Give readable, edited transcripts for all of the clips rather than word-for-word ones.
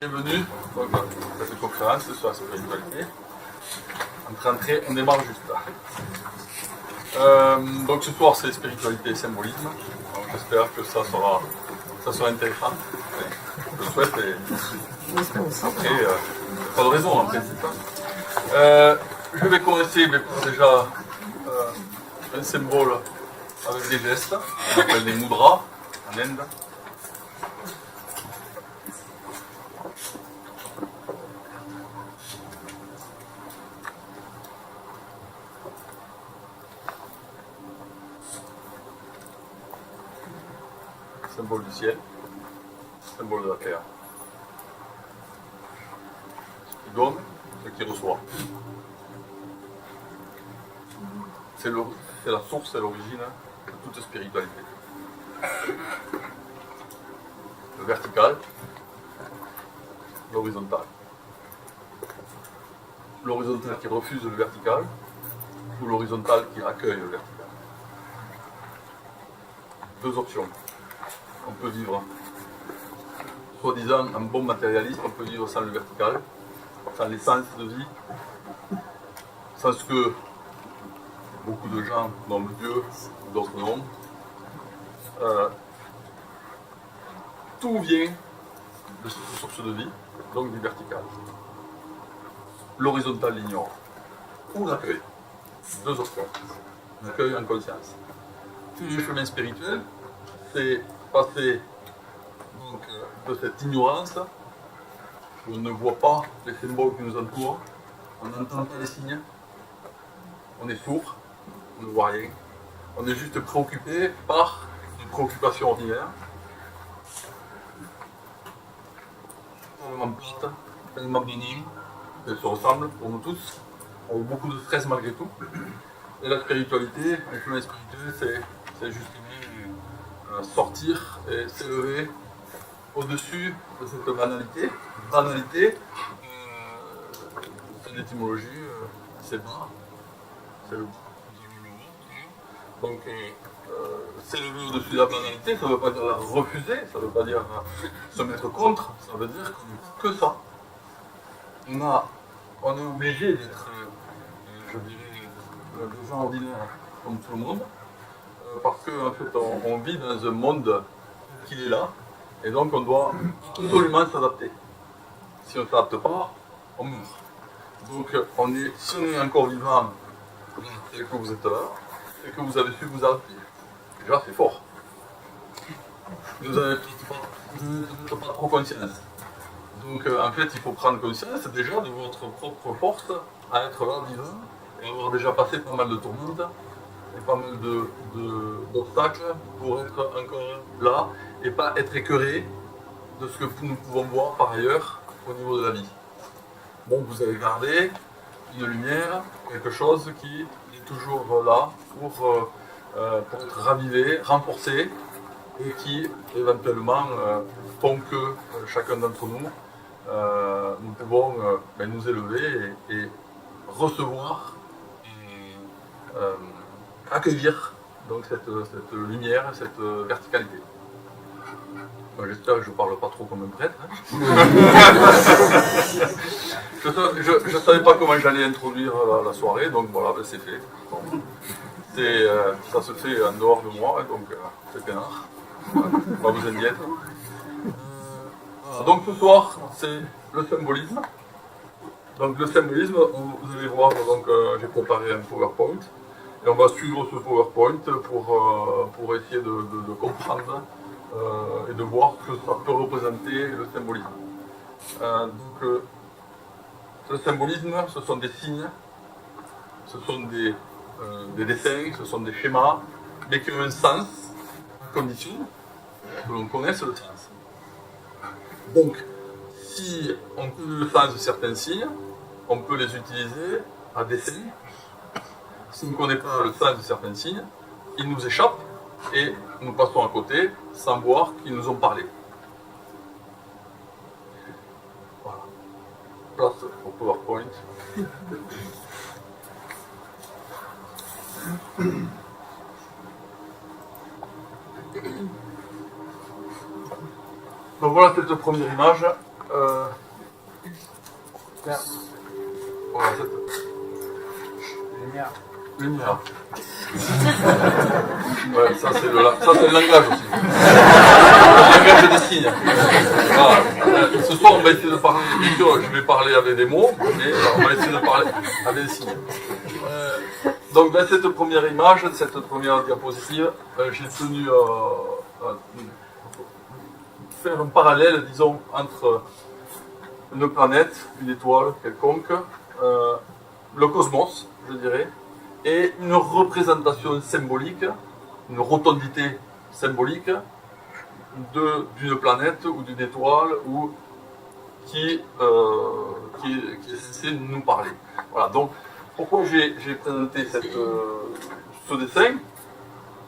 Bienvenue donc, à cette conférence sur la spiritualité. Entre entrée, on démarre juste là. Donc ce soir c'est spiritualité et symbolisme. J'espère que ça sera intéressant. Je le souhaite et après, pas de raison en principe. Je vais commencer par déjà un symbole avec des gestes, on appelle des mudras en Inde. Symbole du ciel, symbole de la terre. Ce qui donne, ce qui reçoit. C'est la source et l'origine de toute spiritualité. Le vertical, l'horizontal. L'horizontal qui refuse le vertical, ou l'horizontal qui accueille le vertical. Deux options. On peut vivre, soi-disant un bon matérialiste, on peut vivre sans le vertical, sans l'essence de vie, sans ce que beaucoup de gens nomment Dieu ou d'autres noms. Tout vient de cette source de vie, donc du vertical. L'horizontal l'ignore, ou l'accueille. Deux options. L'accueil en conscience. Le chemin spirituel, c'est passer donc, de cette ignorance où on ne voit pas les symboles qui nous entourent, on n'entend pas les signes, on est sourd, on ne voit rien, on est juste préoccupé par une préoccupation ordinaire, tellement plate, tellement bénigne, elle se ressemble pour nous tous, on a beaucoup de stress malgré tout. Et la spiritualité, le chemin spirituel, c'est justement sortir et s'élever au-dessus de cette banalité. Banalité, c'est l'étymologie, c'est bas, c'est le donc s'élever au-dessus de la banalité, ça ne veut pas dire la refuser, ça ne veut pas dire se mettre contre, ça veut dire que ça. On est obligé d'être, je dirais, des gens ordinaires comme tout le monde. Parce qu'en fait, on vit dans un monde qui est là, et donc on doit absolument s'adapter. Si on ne s'adapte pas, on meurt. Donc si on est encore vivant, et que vous êtes là, et que vous avez su vous adapter, déjà c'est fort. Vous n'avez pas trop conscience. Donc en fait, il faut prendre conscience déjà de votre propre force à être là, vivant, et avoir déjà passé pas mal de tourmentes, et pas mal d'obstacles pour être encore là et pas être écœuré de ce que nous pouvons voir par ailleurs au niveau de la vie. Bon, vous avez gardé une lumière, quelque chose qui est toujours là pour être ravivé, renforcé et qui éventuellement font que chacun d'entre nous, nous pouvons nous élever et recevoir accueillir donc cette lumière, cette verticalité. J'espère que je ne parle pas trop comme un prêtre. Je ne savais pas comment j'allais introduire la soirée, donc voilà, c'est fait. Bon. Ça se fait en dehors de moi, donc c'est peinard. Pas besoin d'y être. Donc ce soir, c'est le symbolisme. Donc le symbolisme, vous allez voir, j'ai préparé un PowerPoint. Et on va suivre ce PowerPoint pour essayer de comprendre et de voir ce que ça peut représenter le symbolisme. Le symbolisme, ce sont des signes, ce sont des dessins, ce sont des schémas, mais qui ont un sens, à condition que l'on connaisse le sens. Donc, si on connaît le sens de certains signes, on peut les utiliser à dessein. Si on ne connaît pas le sens de certains signes, ils nous échappent et nous passons à côté sans voir qu'ils nous ont parlé. Voilà. Place au PowerPoint. Donc voilà cette première image. Voilà, Lumière. lumière. Ouais, ça c'est le langage aussi. Le langage des signes. Voilà. Ce soir on va essayer de parler, bien sûr, je vais parler avec des mots, mais on va essayer de parler avec des signes. Donc dans cette première image, cette première diapositive, j'ai tenu à faire un parallèle, disons, entre une planète, une étoile quelconque, le cosmos, je dirais, et une représentation symbolique, une rotondité symbolique d'une planète ou d'une étoile ou qui est censée nous parler. Voilà, donc pourquoi j'ai présenté ce dessin?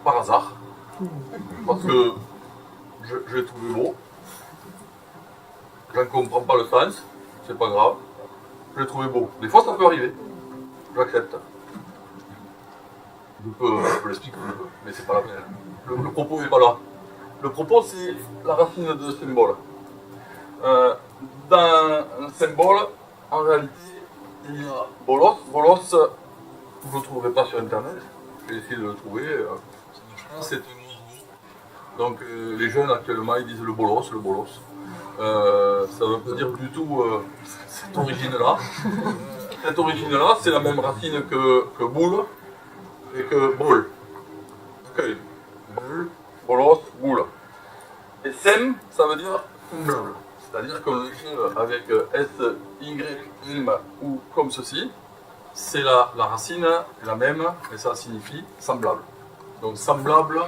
Par hasard, parce que je l'ai trouvé beau, je ne comprends pas le sens, c'est pas grave, je l'ai trouvé beau. Des fois ça peut arriver, j'accepte. Je peux l'expliquer, mais c'est pas la peine. Le propos n'est pas là. Le propos, c'est la racine de symbole. Dans un symbole, en réalité, il y a bolos. Bolos, vous ne le trouverez pas sur Internet. J'ai essayé de le trouver. C'est un mot. Donc, les jeunes actuellement, ils disent le bolos, le bolos. Ça ne veut pas dire du tout cette origine-là. Cette origine-là, c'est la même racine que boule et que boule. Okay. Boule, bolos, boule. Et sem, ça veut dire semblable. C'est-à-dire qu'on l'écrit avec S, Y, M ou comme ceci. C'est la racine est la même et ça signifie semblable. Donc semblable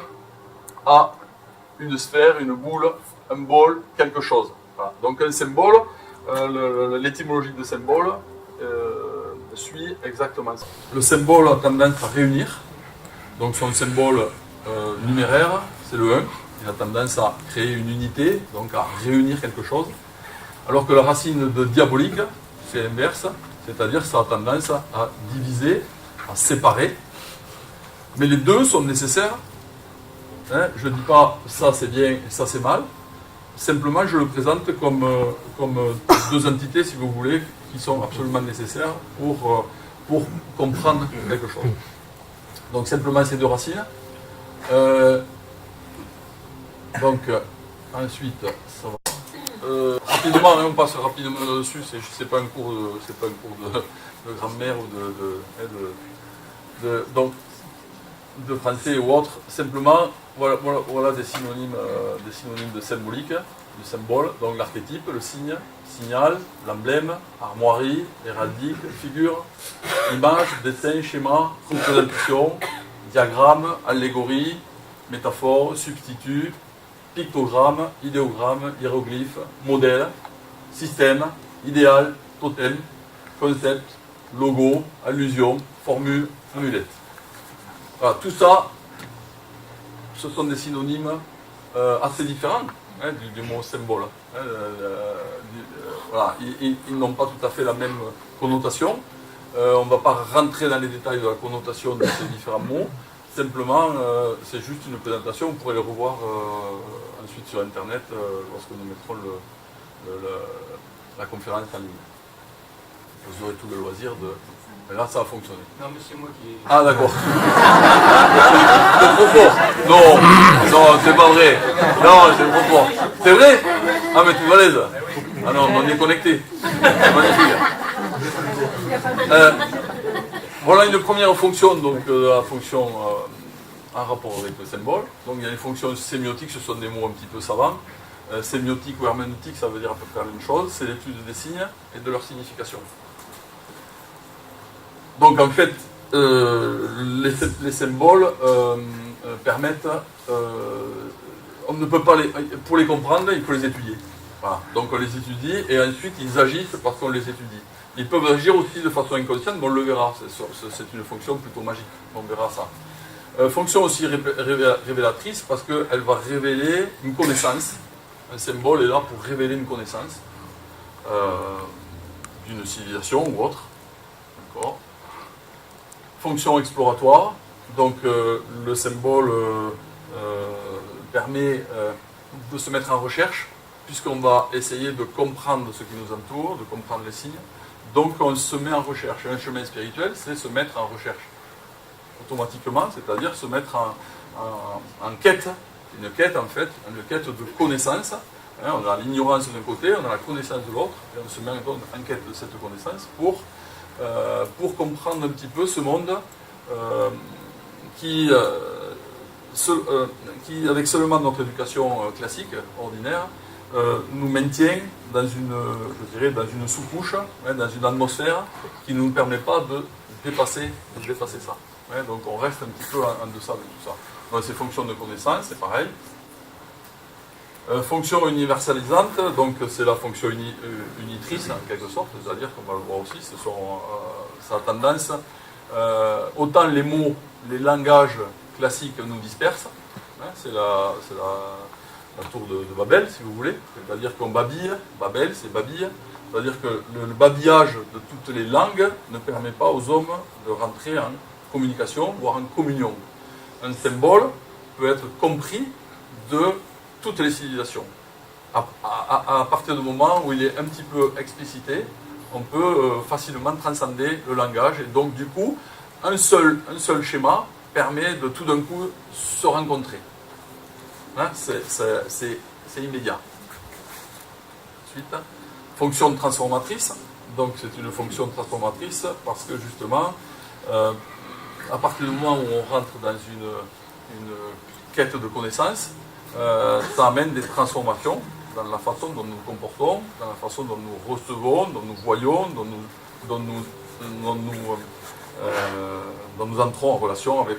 à une sphère, une boule, un bol, quelque chose. Voilà. Donc un symbole, l'étymologie de symbole suit exactement ça. Le symbole a tendance à réunir. Donc son symbole numéraire, c'est le 1. Il a tendance à créer une unité, donc à réunir quelque chose. Alors que la racine de diabolique, c'est l'inverse, c'est-à-dire ça a tendance à diviser, à séparer. Mais les deux sont nécessaires. Hein, je ne dis pas ça c'est bien et ça c'est mal. Simplement, je le présente comme deux entités, si vous voulez, qui sont absolument nécessaires pour comprendre quelque chose. Donc simplement ces deux racines. Donc ensuite, ça va. Rapidement, on passe rapidement dessus. C'est pas un cours de grammaire ou de français ou autre. Simplement, voilà des synonymes de symbolique, du symbole. Donc l'archétype, le signe, signal, l'emblème, armoirie, héraldique, figure, image, dessin, schéma, représentation, diagramme, allégorie, métaphore, substitut, pictogramme, idéogramme, hiéroglyphe, modèle, système, idéal, totem, concept, logo, allusion, formule, amulette. Voilà, tout ça, ce sont des synonymes assez différents hein, du mot symbole. Hein, voilà, ils n'ont pas tout à fait la même connotation. On ne va pas rentrer dans les détails de la connotation de ces différents mots. Simplement, c'est juste une présentation. Vous pourrez les revoir ensuite sur Internet lorsque nous mettrons la conférence en ligne. Vous aurez tout le loisir de... Et là, ça a fonctionné. Non, mais c'est moi qui... Ah, d'accord. C'est trop fort. Non, c'est pas vrai. Non, c'est trop fort. C'est vrai? Ah, mais tu es à l'aise. Ah non, on est connecté. C'est magnifique. Voilà une première fonction, donc la fonction en rapport avec le symbole. Donc il y a une fonction sémiotique, ce sont des mots un petit peu savants. Sémiotique ou herméneutique, ça veut dire à peu près la même chose, c'est l'étude des signes et de leur signification. Donc en fait, les symboles permettent, on ne peut pas pour les comprendre, il faut les étudier. Voilà. Donc on les étudie et ensuite ils agissent parce qu'on les étudie. Ils peuvent agir aussi de façon inconsciente, mais on le verra, c'est une fonction plutôt magique, on verra ça. Fonction aussi révélatrice parce qu'elle va révéler une connaissance. Un symbole est là pour révéler une connaissance d'une civilisation ou autre. D'accord. Fonction exploratoire, donc le symbole permet de se mettre en recherche, puisqu'on va essayer de comprendre ce qui nous entoure, de comprendre les signes, donc on se met en recherche. Un chemin spirituel, c'est se mettre en recherche automatiquement, c'est-à-dire se mettre en quête, une quête en fait, une quête de connaissance. Hein, on a l'ignorance d'un côté, on a la connaissance de l'autre, et on se met en quête de cette connaissance pour comprendre un petit peu ce monde qui, avec seulement notre éducation classique, ordinaire, nous maintient dans une sous-couche, hein, dans une atmosphère qui ne nous permet pas de dépasser ça. Ouais, donc on reste un petit peu en deçà de tout ça. Donc ces fonctions de connaissance, c'est pareil. Fonction universalisante, donc c'est la fonction unitrice en quelque sorte, c'est-à-dire qu'on va le voir aussi, ça a tendance, autant les mots, les langages classiques nous dispersent, hein, c'est la tour de Babel si vous voulez, c'est-à-dire qu'on babille, Babel c'est babille, c'est-à-dire que le babillage de toutes les langues ne permet pas aux hommes de rentrer en communication, voire en communion. Un symbole peut être compris de toutes les civilisations. À partir du moment où il est un petit peu explicité, on peut facilement transcender le langage, et donc du coup, un seul schéma permet de tout d'un coup se rencontrer. Hein, c'est immédiat. Ensuite, fonction transformatrice. Donc c'est une fonction transformatrice parce que justement, à partir du moment où on rentre dans une quête de connaissances, ça amène des transformations dans la façon dont nous nous comportons, dans la façon dont nous recevons, dont nous voyons, dont nous entrons en relation avec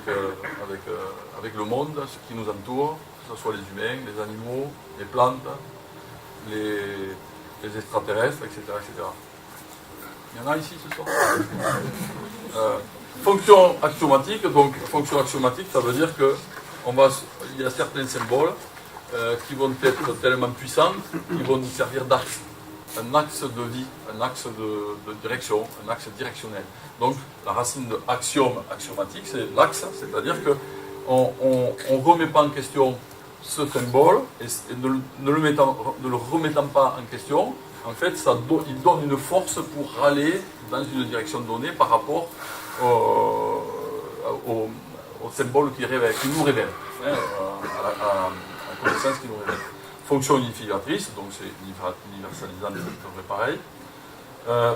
le monde, ce qui nous entoure, que ce soit les humains, les animaux, les plantes, les extraterrestres, etc., etc. Il y en a ici ce soir. Fonction axiomatique, donc fonction axiomatique, ça veut dire qu'il y a certains symboles qui vont être tellement puissants qu'ils vont nous servir d'axe, un axe de vie, un axe de direction, un axe directionnel. Donc la racine de axiome, axiomatique, c'est l'axe, c'est-à-dire qu'on ne remet pas en question ce symbole et ne le remettant pas en question, en fait, il donne une force pour aller dans une direction donnée par rapport au symbole qui nous révèle, hein, à la connaissance qui nous révèle. Fonction unificatrice, donc c'est universalisant, c'est pareil.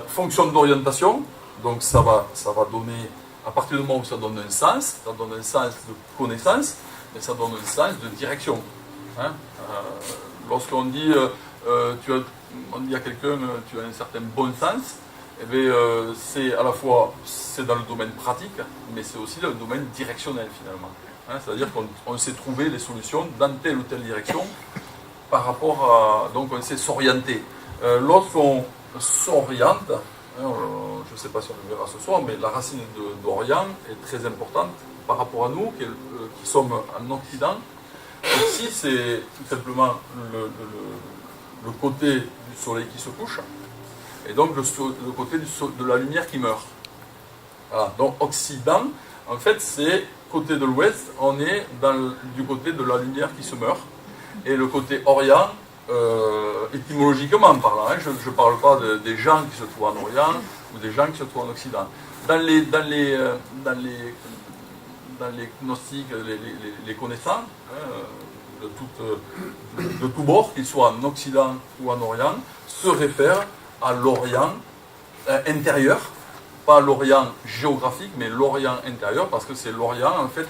Fonction d'orientation, donc ça va donner, à partir du moment où ça donne un sens de connaissance, mais ça donne un sens de direction. Hein. Lorsqu'on dit, on dit à quelqu'un, tu as un certain bon sens, eh bien, c'est à la fois dans le domaine pratique, mais c'est aussi dans le domaine directionnel finalement. Hein, c'est-à-dire qu'on sait trouver les solutions dans telle ou telle direction par rapport à... Donc on sait s'orienter. Lorsqu'on s'oriente, hein, je ne sais pas si on le verra ce soir, mais la racine d'Orient est très importante par rapport à nous, qui sommes en Occident. Ici, c'est tout simplement le côté du soleil qui se couche, et donc le côté de la lumière qui meurt. Voilà. Donc Occident, en fait, c'est côté de l'Ouest, on est du côté de la lumière qui se meurt, et le côté Orient, étymologiquement parlant, hein, je ne parle pas des gens qui se trouvent en Orient ou des gens qui se trouvent en Occident. Dans les gnostiques, les connaissants, hein, de tout bord, qu'ils soient en Occident ou en Orient, se réfèrent à l'Orient intérieur, pas l'Orient géographique, mais l'Orient intérieur, parce que c'est l'Orient en fait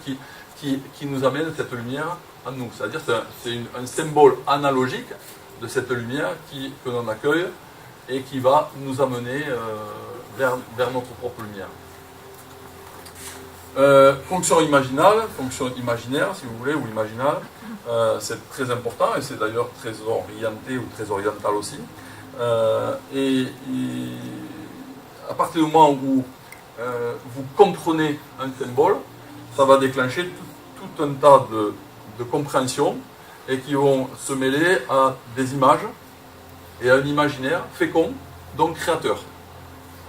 qui nous amène cette lumière à nous. C'est-à-dire que c'est un symbole analogique de cette lumière que l'on accueille et qui va nous amener vers notre propre lumière. Fonction imaginaire, si vous voulez, ou imaginale, c'est très important et c'est d'ailleurs très orienté ou très oriental aussi. Et à partir du moment où vous comprenez un symbole, ça va déclencher tout un tas de compréhensions et qui vont se mêler à des images et à un imaginaire fécond, donc créateur.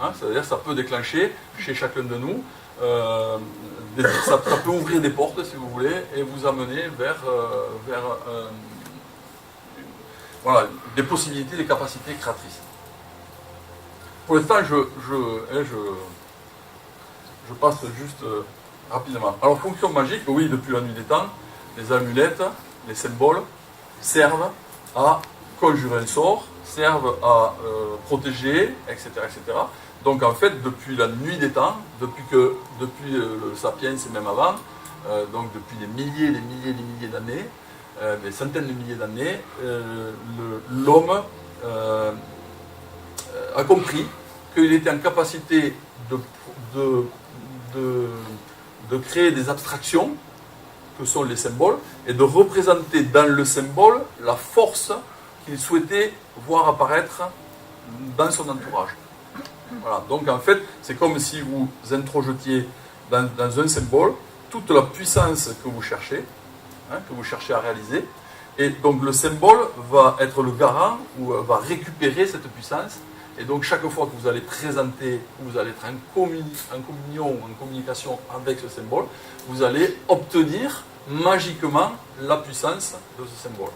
Hein, c'est-à-dire que ça peut déclencher chez chacun de nous, ça peut ouvrir des portes, si vous voulez, et vous amener vers voilà, des possibilités, des capacités créatrices. pour l'instant, je passe juste rapidement. Alors, fonction magique, oui, depuis la nuit des temps, les amulettes, les symboles servent à conjurer un sort, servent à protéger, etc., etc. Donc, en fait, depuis la nuit des temps, depuis le Sapiens et même avant, donc depuis des milliers d'années, des centaines de milliers d'années, l'homme a compris qu'il était en capacité de créer des abstractions que sont les symboles et de représenter dans le symbole la force qu'il souhaitait voir apparaître dans son entourage. Voilà. Donc en fait, c'est comme si vous introjetiez dans un symbole toute la puissance que vous cherchez à réaliser. Et donc le symbole va être le garant ou va récupérer cette puissance. Et donc chaque fois que vous allez présenter, vous allez être en communion, en communication avec ce symbole, vous allez obtenir magiquement la puissance de ce symbole.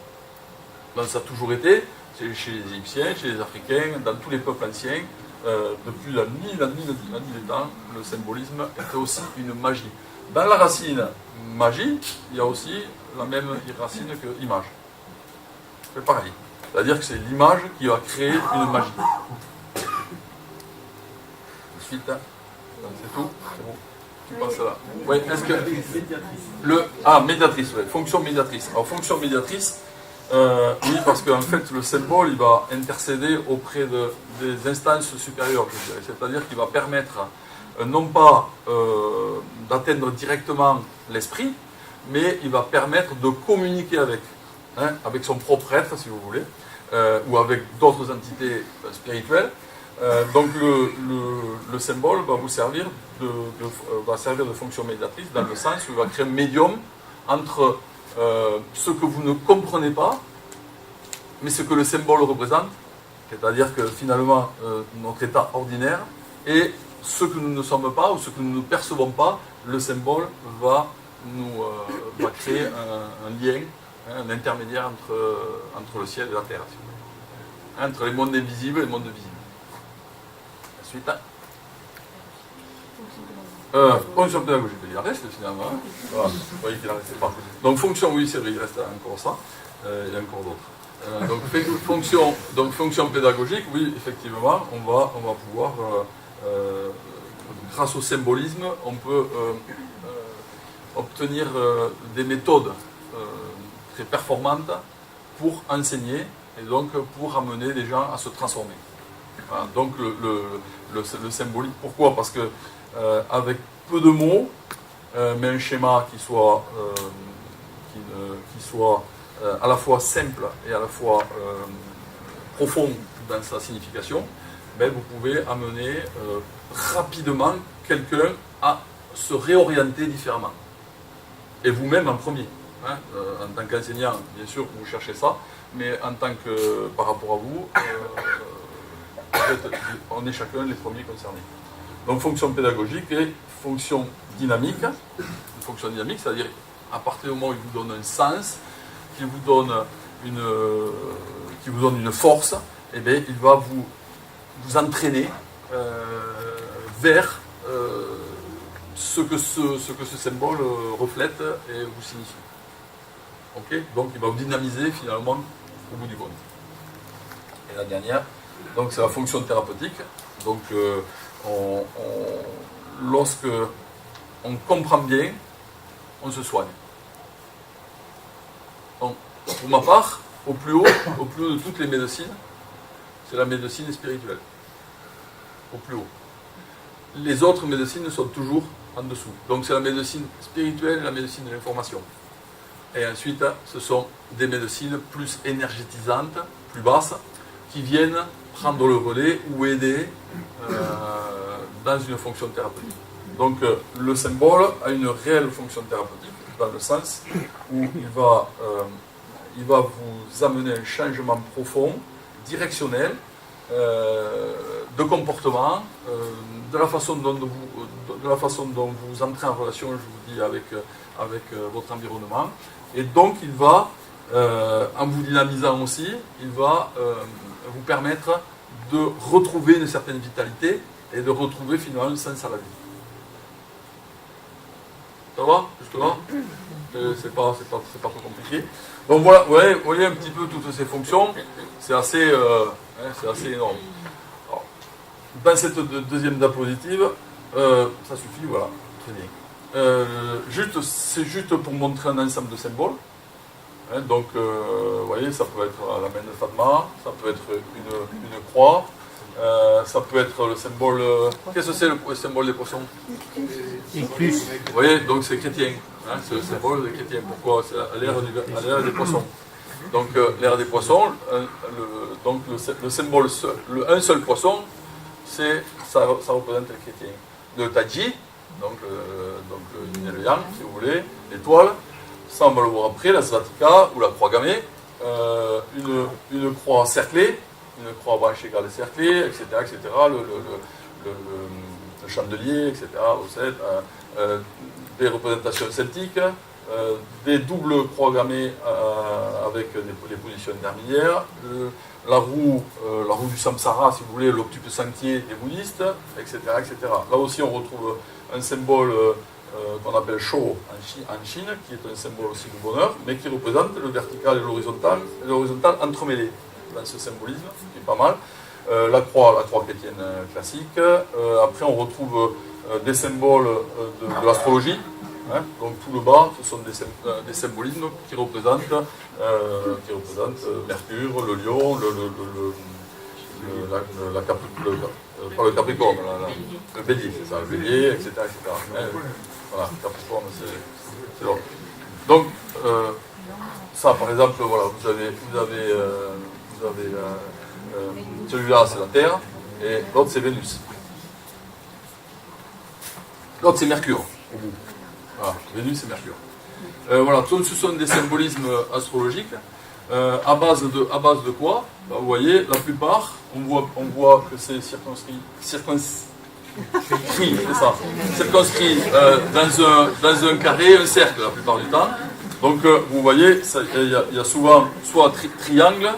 Donc ça a toujours été, chez les Égyptiens, chez les Africains, dans tous les peuples anciens, depuis la nuit des temps, le symbolisme était aussi une magie. Dans la racine magie, il y a aussi la même racine que image. C'est pareil. C'est-à-dire que c'est l'image qui va créer une magie. Ensuite, c'est tout. C'est bon. Tu passes là. Oui, est-ce que. Médiatrice, oui. Fonction médiatrice. Alors, fonction médiatrice, oui, parce qu'en fait, le symbole, il va intercéder auprès des instances supérieures, je dirais. C'est-à-dire qu'il va permettre, non pas d'atteindre directement l'esprit, mais il va permettre de communiquer avec son propre être, si vous voulez, ou avec d'autres entités spirituelles. Donc le symbole va vous servir de fonction médiatrice dans le sens où il va créer un médium entre ce que vous ne comprenez pas, mais ce que le symbole représente, c'est-à-dire que finalement notre état ordinaire, et ce que nous ne sommes pas ou ce que nous ne percevons pas, le symbole va créer un lien, un intermédiaire entre le ciel et la terre, si vous voulez. Entre les mondes invisibles et les mondes visibles. Ensuite, fonction pédagogique, il en reste finalement. Voilà. Vous voyez qu'il n'en restait pas. Donc fonction, oui, c'est vrai, il reste encore ça. Il y a encore d'autres. Donc fonction pédagogique, oui, effectivement, on va pouvoir, grâce au symbolisme, on peut obtenir des méthodes très performantes pour enseigner et donc pour amener les gens à se transformer. Voilà, donc le symbolique, pourquoi? Parce que avec peu de mots, mais un schéma qui soit à la fois simple et à la fois profond dans sa signification, ben, vous pouvez amener rapidement quelqu'un à se réorienter différemment. Et vous-même en premier. En tant qu'enseignant, bien sûr, vous cherchez ça, mais en tant que par rapport à vous, en fait, on est chacun les premiers concernés. Donc fonction pédagogique et fonction dynamique. Une fonction dynamique, c'est-à-dire à partir du moment où il vous donne un sens, qu'il vous donne une force, eh bien, il va vous entraîner vers ce que ce symbole reflète et vous signifie. Okay, donc il va vous dynamiser finalement au bout du compte. Et la dernière, donc c'est la fonction thérapeutique. Donc lorsque on comprend bien, on se soigne. Donc, pour ma part, au plus haut de toutes les médecines, c'est la médecine spirituelle. Au plus haut. Les autres médecines sont toujours en dessous. Donc c'est la médecine spirituelle et la médecine de l'information. Et ensuite, ce sont des médecines plus énergétisantes, plus basses, qui viennent prendre le relais ou aider dans une fonction thérapeutique. Donc le symbole a une réelle fonction thérapeutique, dans le sens où il va vous amener un changement profond, directionnel, de comportement, de la façon dont vous entrez en relation, je vous dis, avec votre environnement. Et donc il va, en vous dynamisant aussi, il va vous permettre de retrouver une certaine vitalité et de retrouver finalement un sens à la vie. Ça va jusque-là? C'est pas trop compliqué. Donc voilà, vous voyez un petit peu toutes ces fonctions, c'est assez énorme. Alors, dans cette deuxième diapositive, ça suffit, voilà, très bien. C'est juste pour montrer un ensemble de symboles. Hein, donc, vous voyez, ça peut être la main de Fatma, ça peut être une croix, ça peut être le symbole. Qu'est-ce que c'est le symbole des poissons? Et plus. Vous voyez, donc c'est chrétien. Hein, c'est le symbole des chrétiens. Pourquoi? C'est à l'ère des poissons. Donc, l'ère des poissons, donc le symbole, un seul poisson, ça représente le chrétien. Le Taji, donc le yin et le yang, si vous voulez, l'étoile. Ça, on va le voir après, la svatika ou la croix gammée, une croix cerclée, une croix à branches égales cerclée, etc., etc., le chandelier, etc., des représentations celtiques, des doubles croix gammées avec les positions intermédiaires, la roue du samsara, si vous voulez, l'octuple sanctier des bouddhistes, etc., etc. Là aussi, on retrouve un symbole qu'on appelle Shō en Chine, qui est un symbole aussi de bonheur, mais qui représente le vertical et l'horizontal entremêlés dans ce symbolisme, qui est pas mal. La croix chrétienne classique. Après, on retrouve des symboles de l'astrologie. Hein, donc tout le bas, ce sont des symbolismes qui représentent Mercure, le lion, pas le capricorne, le bélier, c'est ça, le bélier, etc. Voilà, capricorne, c'est l'autre. Donc, ça, par exemple, voilà, vous avez celui-là, c'est la Terre, et l'autre, c'est Vénus. L'autre, c'est Mercure, au bout. Voilà, Vénus et Mercure. Voilà, ce sont des symbolismes astrologiques. À base de quoi? Vous voyez, la plupart, on voit que c'est circonscrit, c'est ça, circonscrit dans un carré, un cercle la plupart du temps. Donc vous voyez, il y a souvent soit triangle,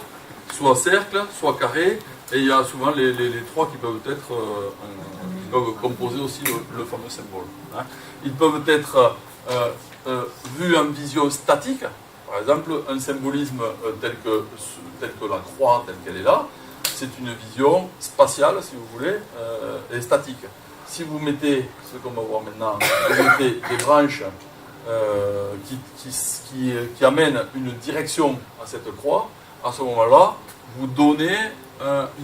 soit cercle, soit carré, et il y a souvent les trois qui peuvent composer aussi le fameux symbole. Hein. Ils peuvent être vus en vision statique. Par exemple, un symbolisme tel que la croix, telle qu'elle est là, c'est une vision spatiale, si vous voulez, et statique. Si vous mettez, ce qu'on va voir maintenant, vous mettez des branches qui amènent une direction à cette croix, à ce moment-là, vous donnez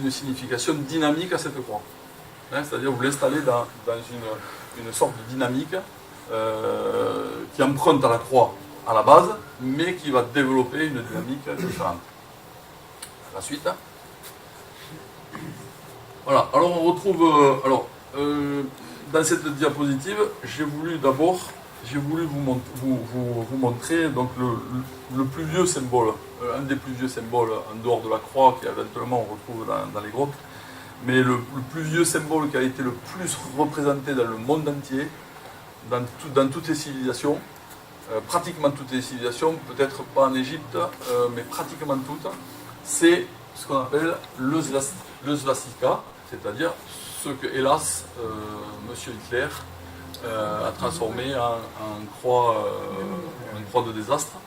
une signification dynamique à cette croix. Hein, c'est-à-dire vous l'installez dans une sorte de dynamique qui emprunte à la croix à la base, mais qui va développer une dynamique différente. La suite. Voilà, alors on retrouve... dans cette diapositive, j'ai voulu vous montrer donc, le plus vieux symbole, un des plus vieux symboles en dehors de la croix, qu'éventuellement on retrouve dans les grottes, mais le plus vieux symbole qui a été le plus représenté dans le monde entier, dans toutes les civilisations, pratiquement toutes les civilisations, peut-être pas en Égypte, mais pratiquement toutes, c'est ce qu'on appelle le svastika, c'est-à-dire ce que, hélas, Monsieur Hitler a transformé en croix de désastre,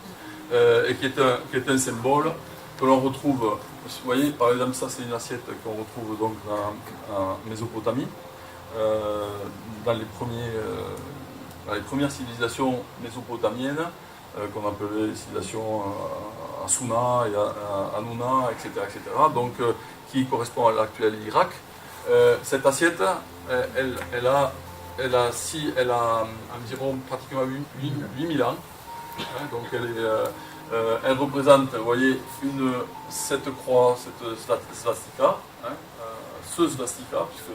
et qui est un symbole que l'on retrouve, vous voyez, par exemple, ça c'est une assiette qu'on retrouve donc en Mésopotamie, dans les premières civilisations mésopotamiennes, qu'on appelait les civilisations Asuna et Anuna, etc., etc., donc qui correspond à l'actuel Irak. Cette assiette, elle a environ pratiquement 8000 ans, hein, donc elle représente, vous voyez, cette croix, cette svastika, hein, ce svastika, puisque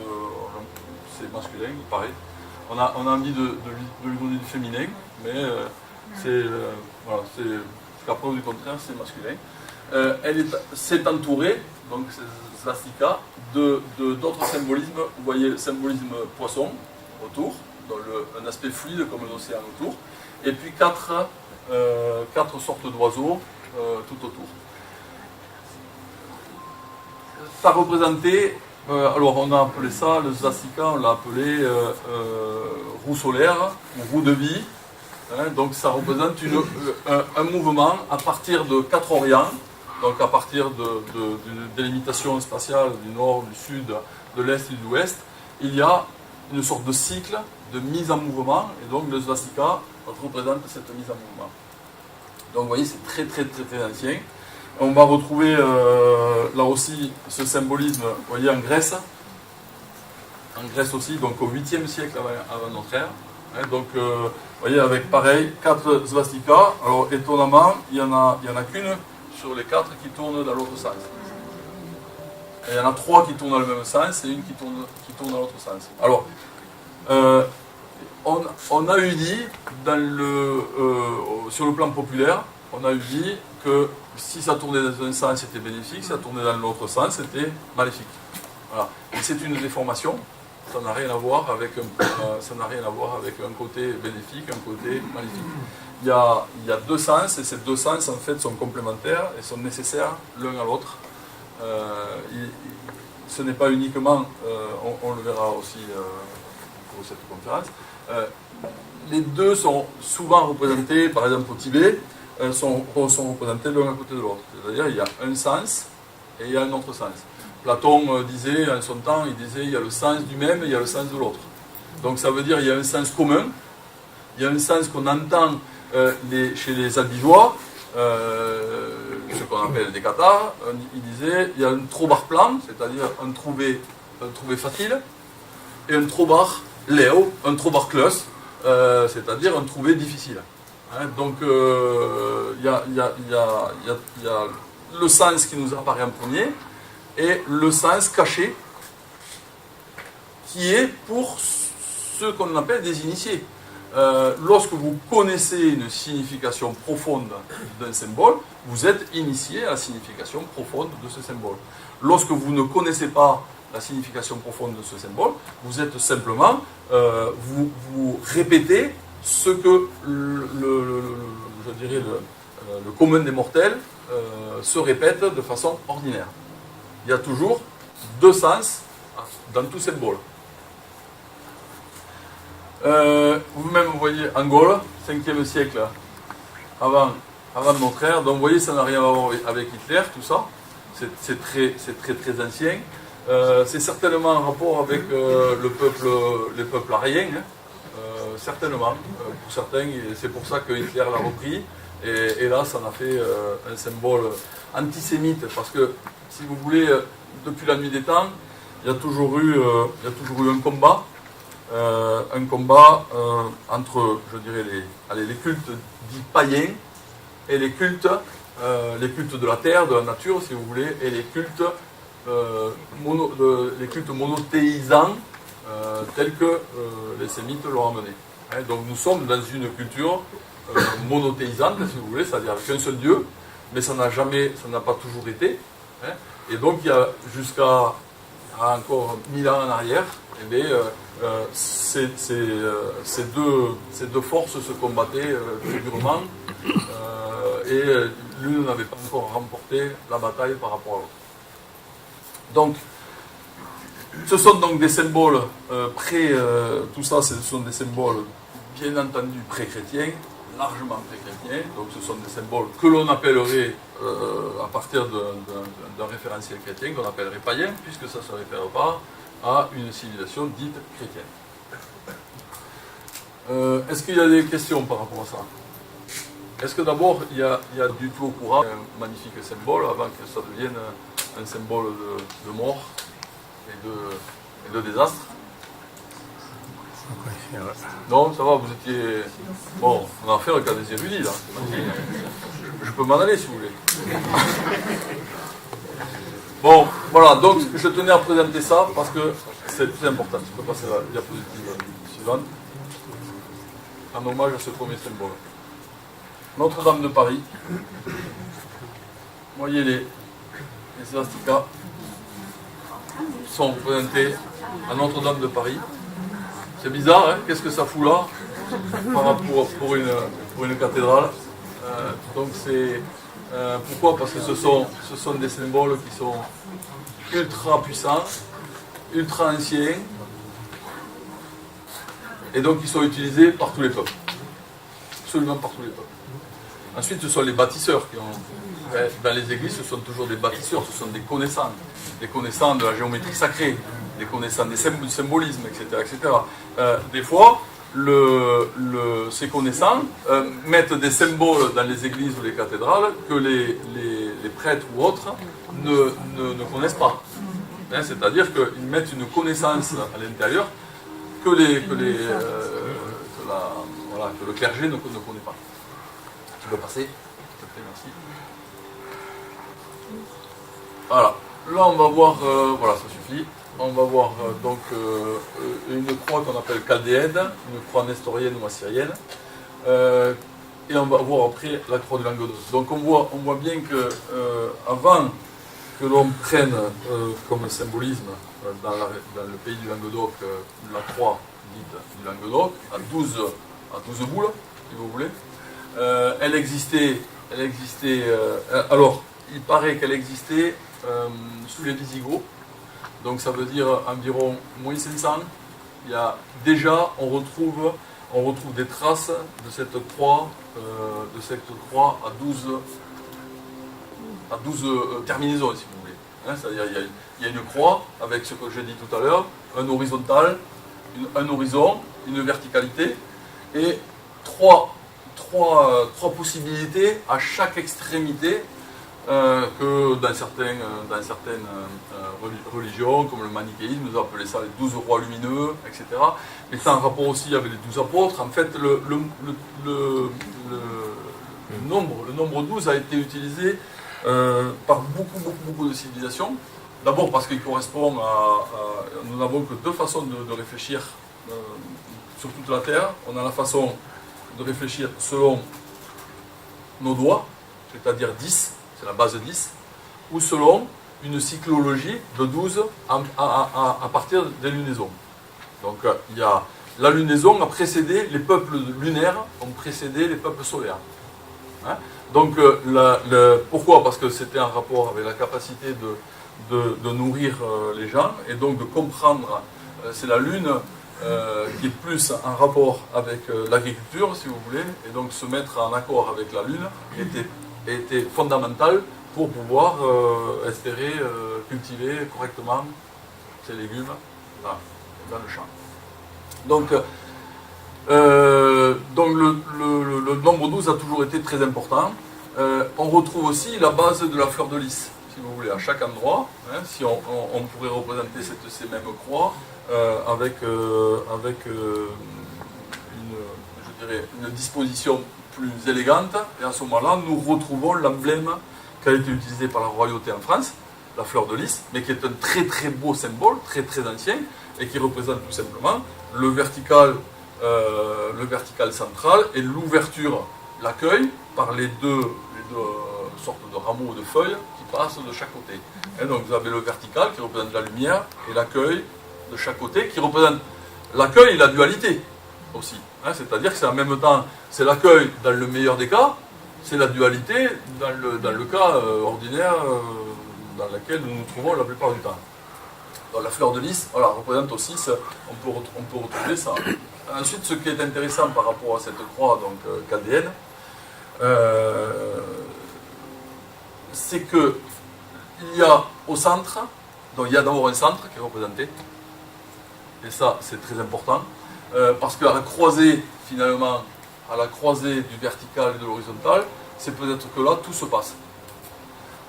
c'est masculin, il paraît. On a envie de lui donner du féminin, mais jusqu'à preuve du contraire, c'est masculin. C'est entouré, donc c'est svastika, d'autres symbolismes. Vous voyez le symbolisme poisson autour, dans un aspect fluide comme l'océan autour, et puis quatre sortes d'oiseaux tout autour. ça représentait, alors on a appelé ça, le swastika, on l'a appelé roue solaire, ou roue de vie. Hein, donc ça représente un mouvement à partir de 4 orients, donc à partir d'une délimitation spatiale du nord, du sud, de l'est et de l'ouest. Il y a une sorte de cycle de mise en mouvement, et donc le swastika représente cette mise en mouvement. Donc vous voyez, c'est très très très très ancien. On va retrouver là aussi ce symbolisme, vous voyez, en Grèce aussi, donc au 8e siècle avant notre ère. Hein, donc vous voyez, avec pareil, 4 swastikas. Alors étonnamment, il y en a qu'une sur les 4 qui tourne dans l'autre sens. Et il y en a 3 qui tournent dans le même sens et une qui tourne dans l'autre sens. Alors, on a eu dit, sur le plan populaire, on a eu dit que si ça tournait dans un sens, c'était bénéfique, si ça tournait dans l'autre sens, c'était maléfique. Voilà. Et c'est une déformation, ça n'a rien à voir avec un côté bénéfique, un côté maléfique. Il y a 2 sens, et ces 2 sens, en fait, sont complémentaires et sont nécessaires l'un à l'autre. Ce n'est pas uniquement, on le verra aussi pour cette conférence, les deux sont souvent représentés, par exemple au Tibet, sont représentés l'un à côté de l'autre. C'est-à-dire il y a un sens et il y a un autre sens. Platon disait, en son temps, il y a le sens du même et il y a le sens de l'autre. Donc ça veut dire il y a un sens commun, il y a un sens qu'on entend chez les albigeois, ce qu'on appelle des cathares. Il disait il y a un trobar plan, c'est-à-dire un trouvé facile, et un trobar léo, un trobar close, c'est-à-dire un trouvé difficile. Hein, donc il y a le sens qui nous apparaît en premier et le sens caché qui est pour ce qu'on appelle des initiés. Lorsque vous connaissez une signification profonde d'un symbole, vous êtes initié à la signification profonde de ce symbole. Lorsque vous ne connaissez pas la signification profonde de ce symbole, vous êtes simplement, vous répétez ce que le commun des mortels se répète de façon ordinaire. Il y a toujours 2 sens dans tout symbole. Vous-même, vous voyez, en Gaule, 5e siècle avant notre ère, donc vous voyez, ça n'a rien à voir avec Hitler, tout ça, c'est très ancien. C'est certainement en rapport avec les peuples aryens, certainement, pour certains, et c'est pour ça que Hitler l'a repris, et là, ça en a fait un symbole antisémite, parce que, si vous voulez, depuis la nuit des temps, il y a toujours eu un combat, entre, je dirais, les cultes dits païens et les cultes de la terre, de la nature, si vous voulez, et les cultes monothéisants tels que les sémites l'ont amené. Hein, donc nous sommes dans une culture monothéisante, si vous voulez, c'est-à-dire avec un seul Dieu, mais ça n'a pas toujours été. Hein, et donc il y a jusqu'à encore 1000 ans en arrière, ces deux forces se combattaient très durement et l'une n'avait pas encore remporté la bataille par rapport à l'autre. Donc, ce sont donc des symboles tout ça, ce sont des symboles bien entendu pré-chrétiens, largement pré-chrétiens, donc ce sont des symboles que l'on appellerait à partir d'un référentiel chrétien, qu'on appellerait païen, puisque ça ne se réfère pas à une civilisation dite chrétienne. Est-ce qu'il y a des questions par rapport à ça? Est-ce que d'abord il y a du tout au courant un magnifique symbole avant que ça devienne un symbole de mort et de désastre? Non, ça va, vous étiez... Bon, on a affaire au cas des érudits là. Je peux m'en aller si vous voulez. Bon, voilà, donc je tenais à présenter ça parce que c'est très important. Je peux passer à la diapositive suivante. En hommage à ce premier symbole. Notre-Dame de Paris. Vous voyez les swastikas sont représentés à Notre-Dame de Paris. C'est bizarre, hein? Qu'est-ce que ça fout là pour une cathédrale? Donc c'est pourquoi? Parce que ce sont des symboles qui sont ultra puissants, ultra anciens, et donc ils sont utilisés par tous les peuples. Absolument par tous les peuples. Ensuite, ce sont les bâtisseurs qui ont. Dans les églises, ce sont toujours des bâtisseurs, ce sont des connaissants de la géométrie sacrée, des connaissants du symbolisme, etc. etc. Des fois, ces connaissants mettent des symboles dans les églises ou les cathédrales que les prêtres ou autres ne connaissent pas. Hein, c'est-à-dire qu'ils mettent une connaissance à l'intérieur que le clergé ne connaît pas. Tu peux passer? Merci. Voilà. Là, on va voir, voilà, ça suffit. On va voir donc une croix qu'on appelle chaldéenne, une croix nestorienne ou assyrienne. Et on va voir après la croix du Languedoc. Donc on voit bien que avant que l'on prenne comme symbolisme dans le pays du Languedoc la croix dite du Languedoc, à 12 boules, si vous voulez, elle existait, alors il paraît qu'elle existait sous les Visigoths, donc ça veut dire environ moins 500. Il y a déjà, on retrouve des traces de cette croix à 12 terminaisons, si vous voulez. Hein, c'est-à-dire il y a une croix avec ce que j'ai dit tout à l'heure, un horizontal, un horizon, une verticalité, et trois possibilités à chaque extrémité que dans certaines religions, comme le manichéisme, nous appelons ça les 12 rois lumineux, etc. Mais c'est en rapport aussi avec les 12 apôtres. En fait, le nombre 12 a été utilisé par beaucoup de civilisations. D'abord parce qu'il correspond nous n'avons que deux façons de réfléchir sur toute la Terre. On a la façon de réfléchir selon nos doigts, c'est-à-dire 10, c'est la base 10, ou selon une cyclologie de 12 à partir des lunaisons. Donc il y a la lunaison a précédé, les peuples lunaires ont précédé les peuples solaires. Hein? Donc pourquoi? Parce que c'était en rapport avec la capacité de nourrir les gens, et donc de comprendre, c'est la lune qui est plus en rapport avec l'agriculture, si vous voulez, et donc se mettre en accord avec la lune était fondamental pour pouvoir espérer cultiver correctement ces légumes là, dans le champ. Donc le nombre 12 a toujours été très important. On retrouve aussi la base de la fleur de lys, si vous voulez, à chaque endroit. Hein, si on pourrait représenter ces mêmes croix avec une disposition plus élégante, et à ce moment-là, nous retrouvons l'emblème qui a été utilisé par la royauté en France, la fleur de lys, mais qui est un très beau symbole, très ancien, et qui représente tout simplement le vertical central et l'ouverture, l'accueil, par les deux sortes de rameaux de feuilles qui passent de chaque côté. Et donc vous avez le vertical qui représente la lumière, et l'accueil de chaque côté qui représente l'accueil et la dualité aussi. Hein, c'est-à-dire que c'est en même temps, c'est l'accueil dans le meilleur des cas, c'est la dualité dans le cas ordinaire dans lequel nous nous trouvons la plupart du temps. Donc la fleur de lys, voilà, représente aussi, on peut retrouver ça. Ensuite, ce qui est intéressant par rapport à cette croix donc chaldéenne, c'est que il y a au centre, donc il y a d'abord un centre qui est représenté, et ça c'est très important, parce qu'à la croisée, finalement, à la croisée du vertical et de l'horizontal, c'est peut-être que là tout se passe.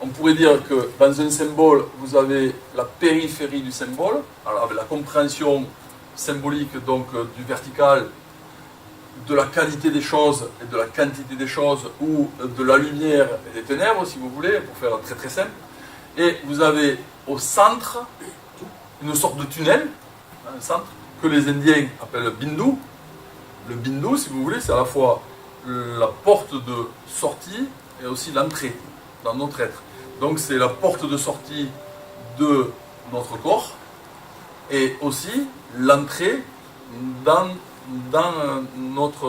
On pourrait dire que dans un symbole, vous avez la périphérie du symbole, alors avec la compréhension symbolique donc du vertical, de la qualité des choses et de la quantité des choses, ou de la lumière et des ténèbres, si vous voulez, pour faire très simple. Et vous avez au centre une sorte de tunnel, un centre, que les Indiens appellent bindu. Le bindu, si vous voulez, c'est à la fois la porte de sortie et aussi l'entrée dans notre être. Donc c'est la porte de sortie de notre corps et aussi l'entrée dans une autre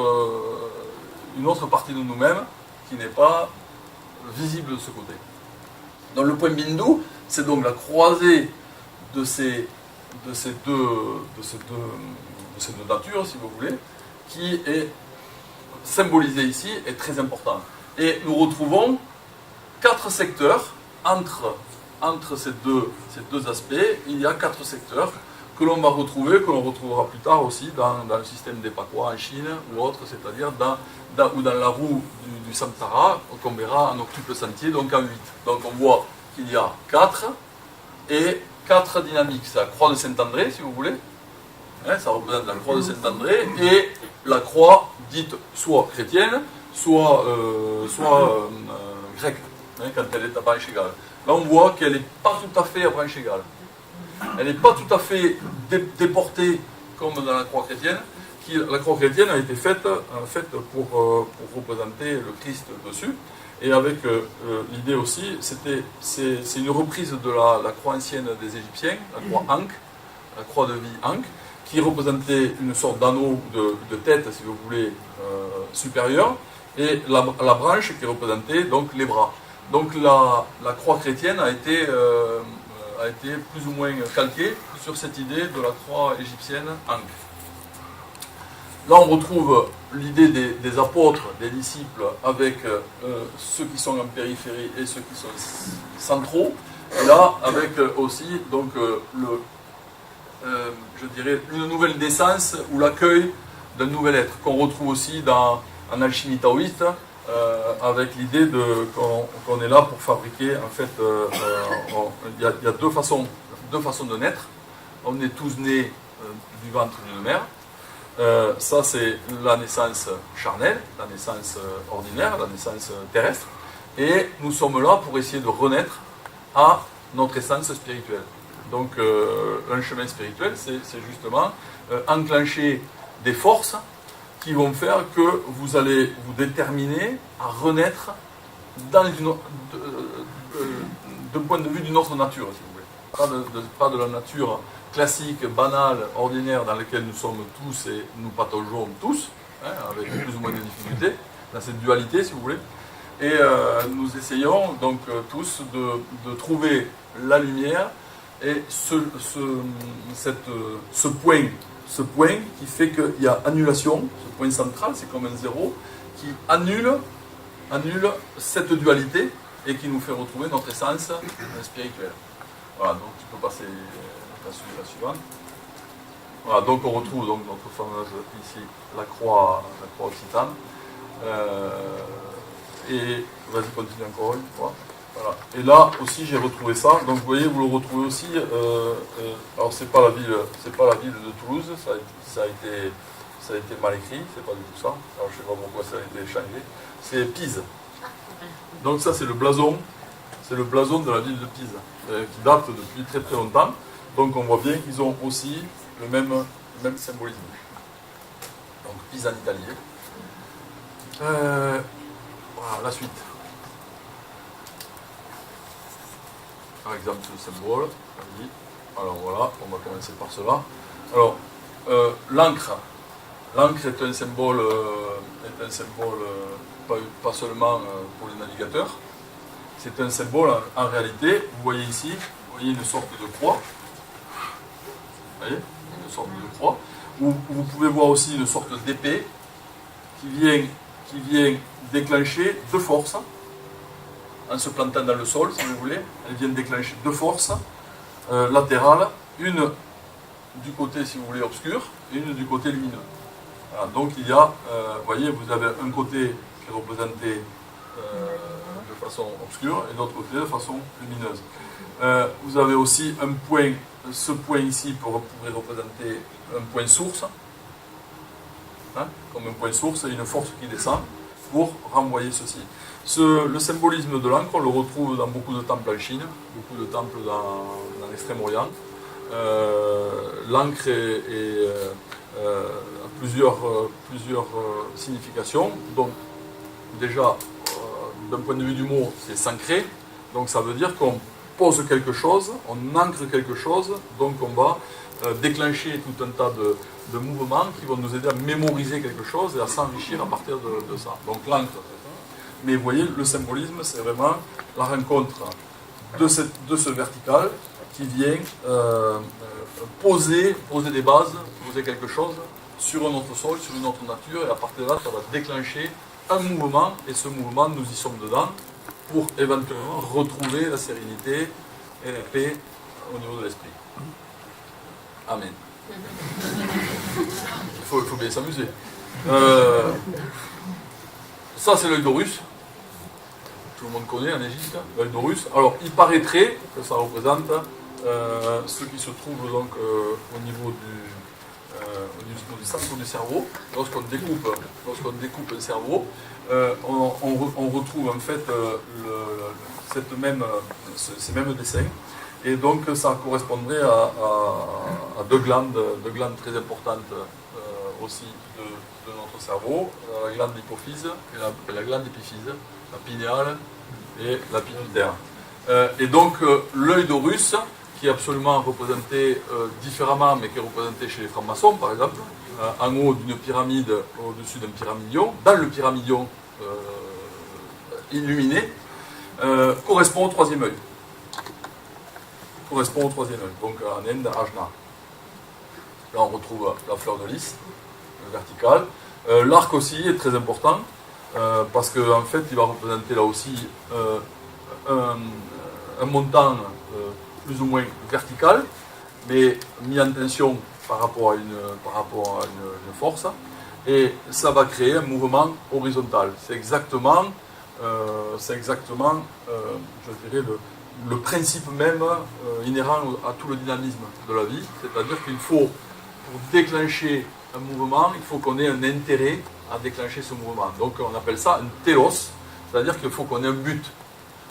partie de nous-mêmes qui n'est pas visible de ce côté. Donc le point bindu, c'est donc la croisée de ces deux natures, si vous voulez, qui est symbolisée ici, est très important. Et nous retrouvons 4 secteurs entre ces deux aspects. Il y a 4 secteurs que l'on va retrouver, que l'on retrouvera plus tard aussi dans le système des Pakois en Chine ou autre, c'est-à-dire dans la roue du Samsara, qu'on verra en octuple sentier, donc en 8. Donc on voit qu'il y a 4 et 4 dynamiques. C'est la croix de Saint-André, si vous voulez. Hein, ça représente la croix de Saint-André et la croix dite soit chrétienne, soit grecque, hein, quand elle est à branche égale. Là on voit qu'elle n'est pas tout à fait à branche égale. Elle n'est pas tout à fait déportée comme dans la croix chrétienne. La croix chrétienne a été faite pour représenter le Christ dessus. Et avec l'idée aussi, c'est une reprise de la croix ancienne des Égyptiens, la croix Ankh, la croix de vie Ankh, qui représentait une sorte d'anneau de tête, si vous voulez, supérieur, et la branche qui représentait donc les bras. Donc la croix chrétienne a été plus ou moins calquée sur cette idée de la croix égyptienne Ankh. Là, on retrouve l'idée des apôtres, des disciples, avec ceux qui sont en périphérie et ceux qui sont centraux. Et là, avec aussi donc, je dirais, une nouvelle naissance ou l'accueil d'un nouvel être, qu'on retrouve aussi en alchimie taoïste, avec l'idée qu'on est là pour fabriquer, en fait, il y a deux façons de naître. On est tous nés du ventre d'une mère. Ça, c'est la naissance charnelle, la naissance ordinaire, la naissance terrestre. Et nous sommes là pour essayer de renaître à notre essence spirituelle. Donc, un chemin spirituel, c'est justement enclencher des forces qui vont faire que vous allez vous déterminer à renaître d'un point de vue d'une autre nature, si vous voulez. Pas de la nature classique, banale, ordinaire, dans laquelle nous sommes tous et nous pataugeons tous, hein, avec plus ou moins de difficultés, dans cette dualité, si vous voulez. Et nous essayons donc tous de trouver la lumière et ce point qui fait qu'il y a annulation, ce point central, c'est comme un zéro, qui annule cette dualité et qui nous fait retrouver notre essence spirituelle. Voilà, donc tu peux passer la suivante. Voilà, donc on retrouve donc notre fameuse ici la croix occitane. Et vas-y, continue encore une fois. Voilà. Et là aussi j'ai retrouvé ça. Donc vous voyez, vous le retrouvez aussi. Alors c'est pas la ville de Toulouse. Ça a été mal écrit. C'est pas du tout ça. Alors je sais pas pourquoi ça a été changé. C'est Pise. Donc ça c'est le blason. C'est le blason de la ville de Pise, qui date depuis très très longtemps. Donc on voit bien qu'ils ont aussi le même symbolisme. Donc Pise en italien. Voilà la suite. Par exemple ce symbole. Alors voilà, on va commencer par cela. Alors l'encre. L'encre est un symbole, pas seulement pour les navigateurs. C'est un symbole en réalité. Vous voyez ici, vous voyez une sorte de croix. Vous voyez, une sorte de croix. Vous pouvez voir aussi une sorte d'épée qui vient déclencher deux forces en se plantant dans le sol, si vous voulez. Elle vient déclencher deux forces latérales, une du côté, si vous voulez, obscur, et une du côté lumineux. Voilà, donc il y a, vous voyez, vous avez un côté qui est représenté de façon obscure et l'autre côté de façon lumineuse. Vous avez aussi un point, ce point ici pourrait représenter un point source, hein, comme un point source et une force qui descend pour renvoyer ceci. Le symbolisme de l'encre, on le retrouve dans beaucoup de temples en Chine, beaucoup de temples dans l'Extrême-Orient. L'encre a plusieurs significations. Donc, déjà, d'un point de vue du mot, c'est s'ancrer. Donc, ça veut dire qu'on pose quelque chose, on ancre quelque chose, donc on va déclencher tout un tas de mouvements qui vont nous aider à mémoriser quelque chose et à s'enrichir à partir de ça. Donc, l'encre. Mais vous voyez, le symbolisme, c'est vraiment la rencontre de ce vertical qui vient poser des bases, poser quelque chose sur un autre sol, sur une autre nature, et à partir de là, ça va déclencher un mouvement, et ce mouvement, nous y sommes dedans, pour éventuellement retrouver la sérénité et la paix au niveau de l'esprit. Amen. Il faut bien s'amuser. Ça, c'est l'œil d'Horus. Tout le monde connaît en Égypte, l'œil d'Horus. Alors, il paraîtrait que ça représente ce qui se trouve donc au niveau du centre du cerveau. Lorsqu'on découpe un cerveau, on retrouve en fait ces mêmes dessins. Et donc, ça correspondrait à deux glandes très importantes aussi de notre cerveau, la glande d'hypophyse et la glande épiphyse, la pinéale et la pituitaire. Et donc, l'œil d'Horus, qui est absolument représenté différemment, mais qui est représenté chez les francs-maçons, par exemple, en haut d'une pyramide, au-dessus d'un pyramidion, dans le pyramidion illuminé, correspond au troisième œil. Donc en Inde, Ajna. Là, on retrouve la fleur de lys, verticale. L'arc aussi est très important, parce qu'en fait, il va représenter là aussi un montant plus ou moins vertical, mais mis en tension par rapport à une force, et ça va créer un mouvement horizontal. C'est exactement, je dirais, le principe même inhérent à tout le dynamisme de la vie, c'est-à-dire qu'il faut, pour déclencher un mouvement, il faut qu'on ait un intérêt à déclencher ce mouvement. Donc on appelle ça un télos, c'est-à-dire qu'il faut qu'on ait un but.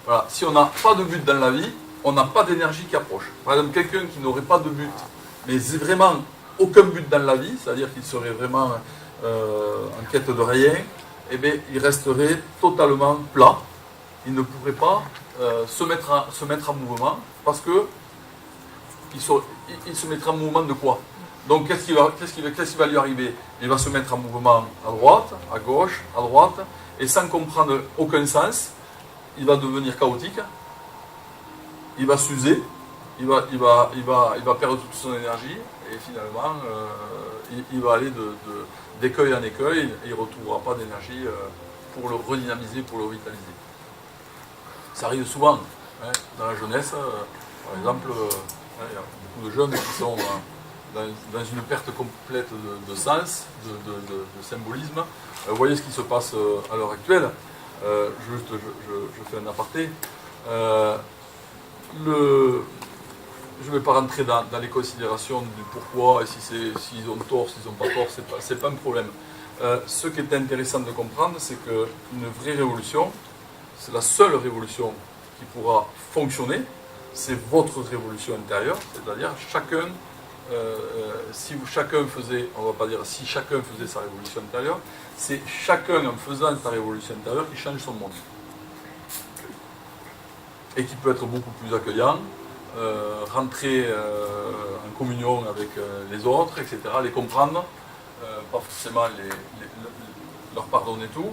Voilà. Si on n'a pas de but dans la vie, on n'a pas d'énergie qui approche. Par exemple, quelqu'un qui n'aurait pas de but, mais vraiment aucun but dans la vie, c'est-à-dire qu'il serait vraiment en quête de rien, eh bien, il resterait totalement plat. Il ne pourrait pas se mettre en mouvement, parce que il se mettra en mouvement de quoi? Donc qu'est-ce qui va lui arriver? Il va se mettre en mouvement à droite, à gauche, à droite, et sans comprendre aucun sens, il va devenir chaotique, il va s'user, il va perdre toute son énergie, et finalement il va aller d'écueil en écueil, et il ne retrouvera pas d'énergie pour le redynamiser, pour le revitaliser. Ça arrive souvent, hein, dans la jeunesse, par exemple, il y a beaucoup de jeunes qui sont dans une perte complète de sens, de symbolisme. Vous voyez ce qui se passe à l'heure actuelle. Je fais un aparté. Je ne vais pas rentrer dans les considérations du pourquoi, et s'ils ont tort, s'ils n'ont pas tort, c'est pas un problème. Ce qui est intéressant de comprendre, c'est qu'une vraie révolution, c'est la seule révolution qui pourra fonctionner, c'est votre révolution intérieure, c'est-à-dire chacun, si chacun faisait, on ne va pas dire si chacun faisait sa révolution intérieure, c'est chacun en faisant sa révolution intérieure qui change son monde. Et qui peut être beaucoup plus accueillant, rentrer en communion avec les autres, etc., les comprendre, pas forcément leur pardonner tout,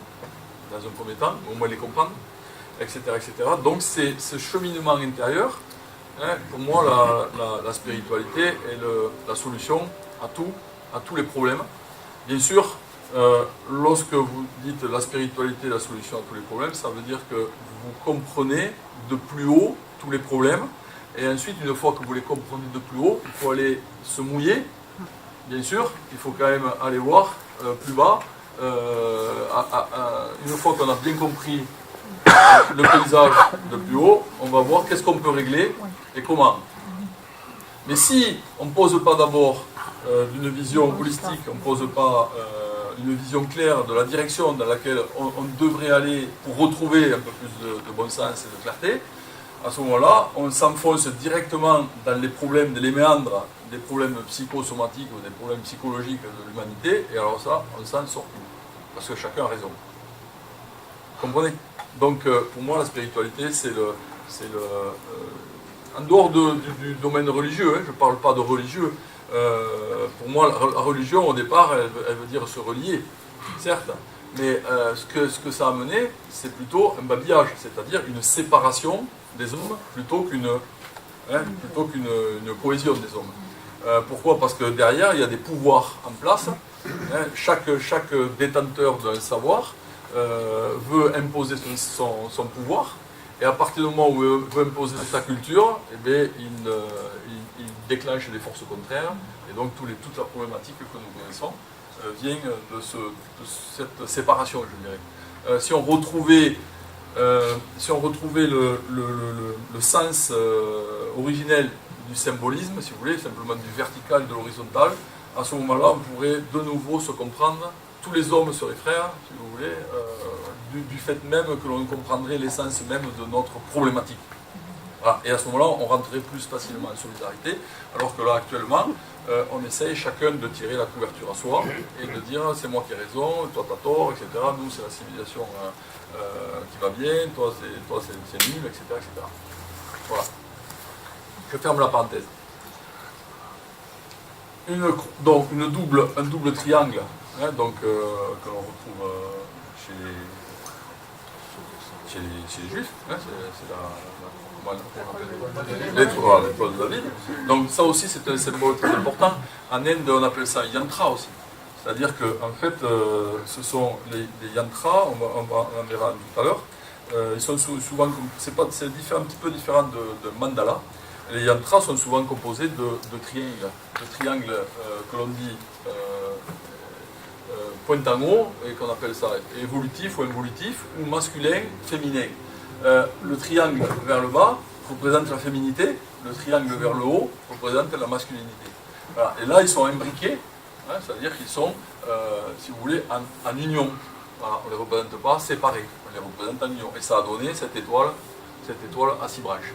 dans un premier temps, mais au moins les comprendre, etc., etc. Donc c'est ce cheminement intérieur, hein, pour moi la spiritualité est la solution à tous les problèmes. Bien sûr, lorsque vous dites la spiritualité est la solution à tous les problèmes, ça veut dire que vous comprenez de plus haut tous les problèmes, et ensuite, une fois que vous les comprenez de plus haut, il faut aller se mouiller, bien sûr, il faut quand même aller voir plus bas. Une fois qu'on a bien compris le paysage de plus haut, on va voir qu'est-ce qu'on peut régler et comment. Mais si on ne pose pas d'abord d'une vision holistique, on ne pose pas une vision claire de la direction dans laquelle on devrait aller pour retrouver un peu plus de bon sens et de clarté, à ce moment-là, on s'enfonce directement dans les problèmes, les méandres, des problèmes psychosomatiques ou des problèmes psychologiques de l'humanité, et alors ça, on s'en sort plus. Parce que chacun a raison. Vous comprenez? Donc, pour moi, la spiritualité, c'est en dehors du domaine religieux, hein, je ne parle pas de religieux. Pour moi, la religion, au départ, elle veut dire se relier, certes, Mais ce que ça a amené, c'est plutôt un babillage, c'est-à-dire une séparation des hommes plutôt qu'une une cohésion des hommes. Pourquoi? Parce que derrière, il y a des pouvoirs en place. Chaque détenteur d'un savoir veut imposer son pouvoir, et à partir du moment où il veut imposer sa culture, eh bien, il déclenche des forces contraires, et donc toute la problématique que nous connaissons vient de cette séparation, je dirais. Si on retrouvait le sens originel du symbolisme, si vous voulez, simplement du vertical, de l'horizontal, à ce moment-là, on pourrait de nouveau se comprendre. Tous les hommes seraient frères, si vous voulez, du fait même que l'on comprendrait l'essence même de notre problématique. Voilà. Et à ce moment-là, on rentrerait plus facilement en solidarité, alors que là, actuellement, on essaye chacun de tirer la couverture à soi et de dire c'est moi qui ai raison, toi tu as tort, etc. Nous, c'est la civilisation qui va bien, toi c'est nul, etc., etc. Voilà. Je ferme la parenthèse. Donc un double triangle, hein, donc, que l'on retrouve chez les Juifs, hein, c'est l'étoile de David. Donc ça aussi c'est un symbole très important. En Inde on appelle ça yantra aussi. C'est-à-dire que en fait ce sont les yantras, on en verra tout à l'heure, ils sont souvent, c'est un petit peu différent de mandala. Les yantras sont souvent composés de triangles que l'on dit point en haut, et qu'on appelle ça évolutif ou involutif, ou masculin, féminin. Le triangle vers le bas représente la féminité, le triangle vers le haut représente la masculinité. Voilà. Et là, ils sont imbriqués, hein, c'est-à-dire qu'ils sont, si vous voulez, en union. Voilà. On ne les représente pas séparés, on les représente en union. Et ça a donné cette étoile à 6 branches.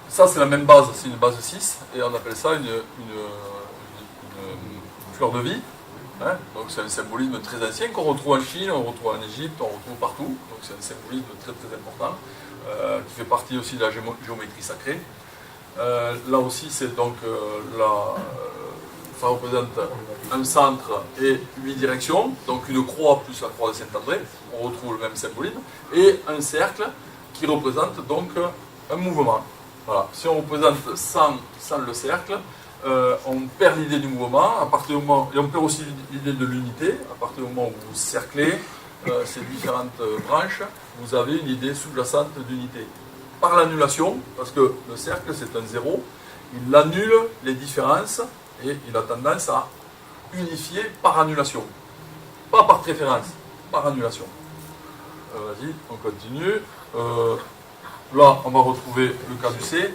Ça, c'est la même base, c'est une base 6, et on appelle ça une fleur de vie. Hein, donc c'est un symbolisme très ancien qu'on retrouve en Chine, on retrouve en Égypte, on retrouve partout. Donc c'est un symbolisme très très important, qui fait partie aussi de la géométrie sacrée. Là aussi, c'est donc ça représente un centre et 8 directions, donc une croix plus la croix de Saint-André, on retrouve le même symbolisme, et un cercle qui représente donc un mouvement. Voilà. Si on représente sans le cercle, on perd l'idée du mouvement, à partir du moment, et on perd aussi l'idée de l'unité. À partir du moment où vous cerclez ces différentes branches, vous avez une idée sous-jacente d'unité. Par l'annulation, parce que le cercle c'est un zéro, il annule les différences et il a tendance à unifier par annulation. Pas par préférence, par annulation. Vas-y, on continue. Là, on va retrouver le caducée.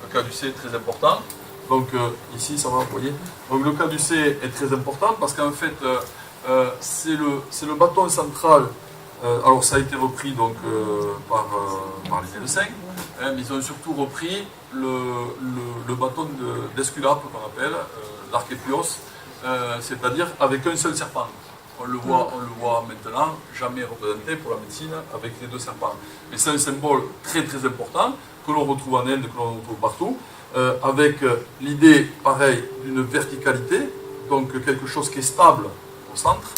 Le caducée est très important. Donc ici, ça va, vous voyez. Donc le caducée est très important parce qu'en fait, c'est le bâton central. Alors ça a été repris donc, par les médecins, hein, mais ils ont surtout repris le bâton d'Esculape qu'on appelle, l'archépios, c'est-à-dire avec un seul serpent. On le voit maintenant, jamais représenté pour la médecine avec les 2 serpents. Mais c'est un symbole très très important que l'on retrouve en Inde, que l'on retrouve partout, avec l'idée, pareil, d'une verticalité, donc quelque chose qui est stable au centre,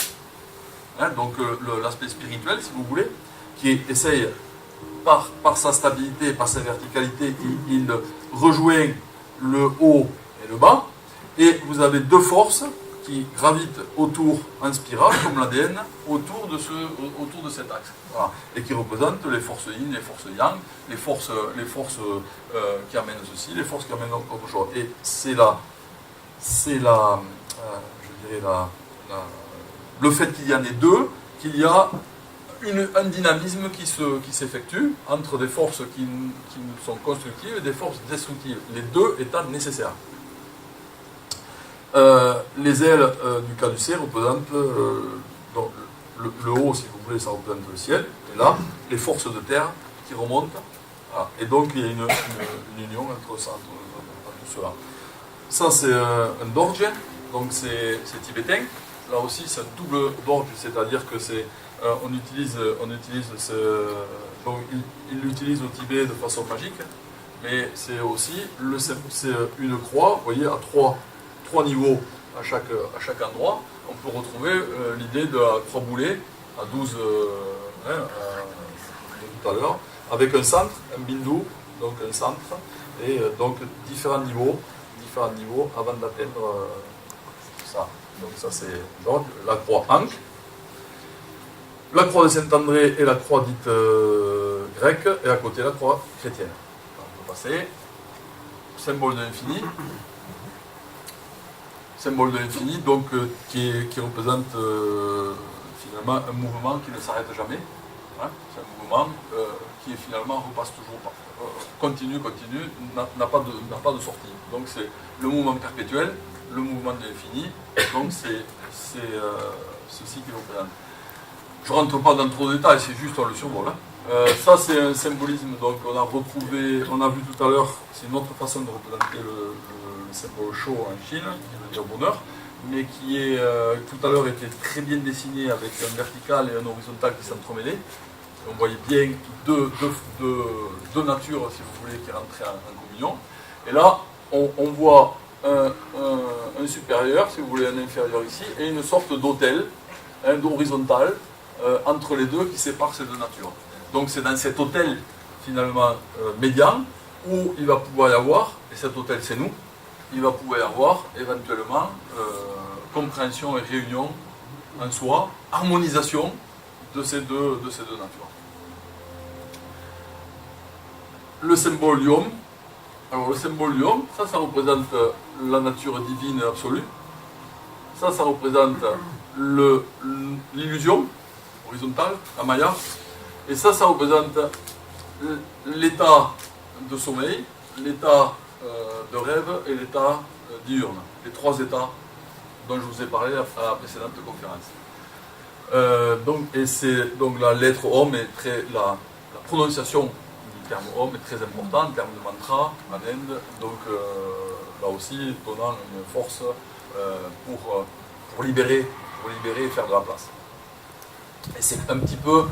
hein, donc l'aspect spirituel, si vous voulez, qui essaye, par sa stabilité, par sa verticalité, il rejoint le haut et le bas, et vous avez 2 forces qui gravitent autour en spirale, comme l'ADN, autour de cet axe. Voilà. Et qui représentent les forces yin, les forces yang, les forces qui amènent ceci, les forces qui amènent autre chose. Et c'est le fait qu'il y en ait 2, qu'il y a un dynamisme qui s'effectue entre des forces qui sont constructives et des forces destructives, les 2 étant nécessaires. Les ailes du caducée représentent donc, le haut, si vous voulez, ça représente le ciel, et là, les forces de terre qui remontent. Voilà. Et donc, il y a une union entre tout cela. Ça, c'est un dorje, donc c'est tibétain. Là aussi, c'est un double dorje, c'est-à-dire que c'est on utilise donc il l'utilise au Tibet de façon magique, mais c'est aussi c'est une croix, vous voyez, à trois niveaux à chaque endroit, on peut retrouver l'idée de la croix boulée à 12 tout à l'heure, avec un centre, un bindou, donc un centre, et donc différents niveaux avant d'atteindre ça. Donc ça c'est la croix Ankh. La croix de Saint-André est la croix dite grecque, et à côté la croix chrétienne. On peut passer. Symbole de l'infini. Symbole de l'infini, donc qui représente finalement un mouvement qui ne s'arrête jamais. Hein, c'est un mouvement qui finalement repasse toujours, continue, n'a pas de sortie. Donc c'est le mouvement perpétuel, le mouvement de l'infini, donc c'est ceci qui représente. Je ne rentre pas dans trop de détails, c'est juste on le survole. Hein. Ça c'est un symbolisme, donc on a vu tout à l'heure, c'est une autre façon de représenter le symbole Shou en Chine, qui veut dire bonheur, mais qui est tout à l'heure était très bien dessiné avec un vertical et un horizontal qui s'entremêlaient. On voyait bien deux natures, si vous voulez, qui rentraient en communion. Et là, on voit un supérieur, si vous voulez, un inférieur ici, et une sorte d'autel, d'horizontal, entre les deux qui sépare ces deux natures. Donc c'est dans cet autel, finalement, médian, où il va pouvoir y avoir, et cet autel c'est nous, il va pouvoir y avoir éventuellement compréhension et réunion en soi, harmonisation de ces deux natures. Le symbole Yom. Alors le symbole Yom, ça représente la nature divine absolue. Ça représente l'illusion horizontale, la Maya. Et ça représente l'état de sommeil, l'état de rêve et l'état diurne. Les trois états dont je vous ai parlé à la précédente conférence. Donc la lettre Om est la prononciation du terme Om est très importante en termes de mantra en Inde. Donc là aussi donnant une force pour libérer et faire de la place. Et c'est un petit peu,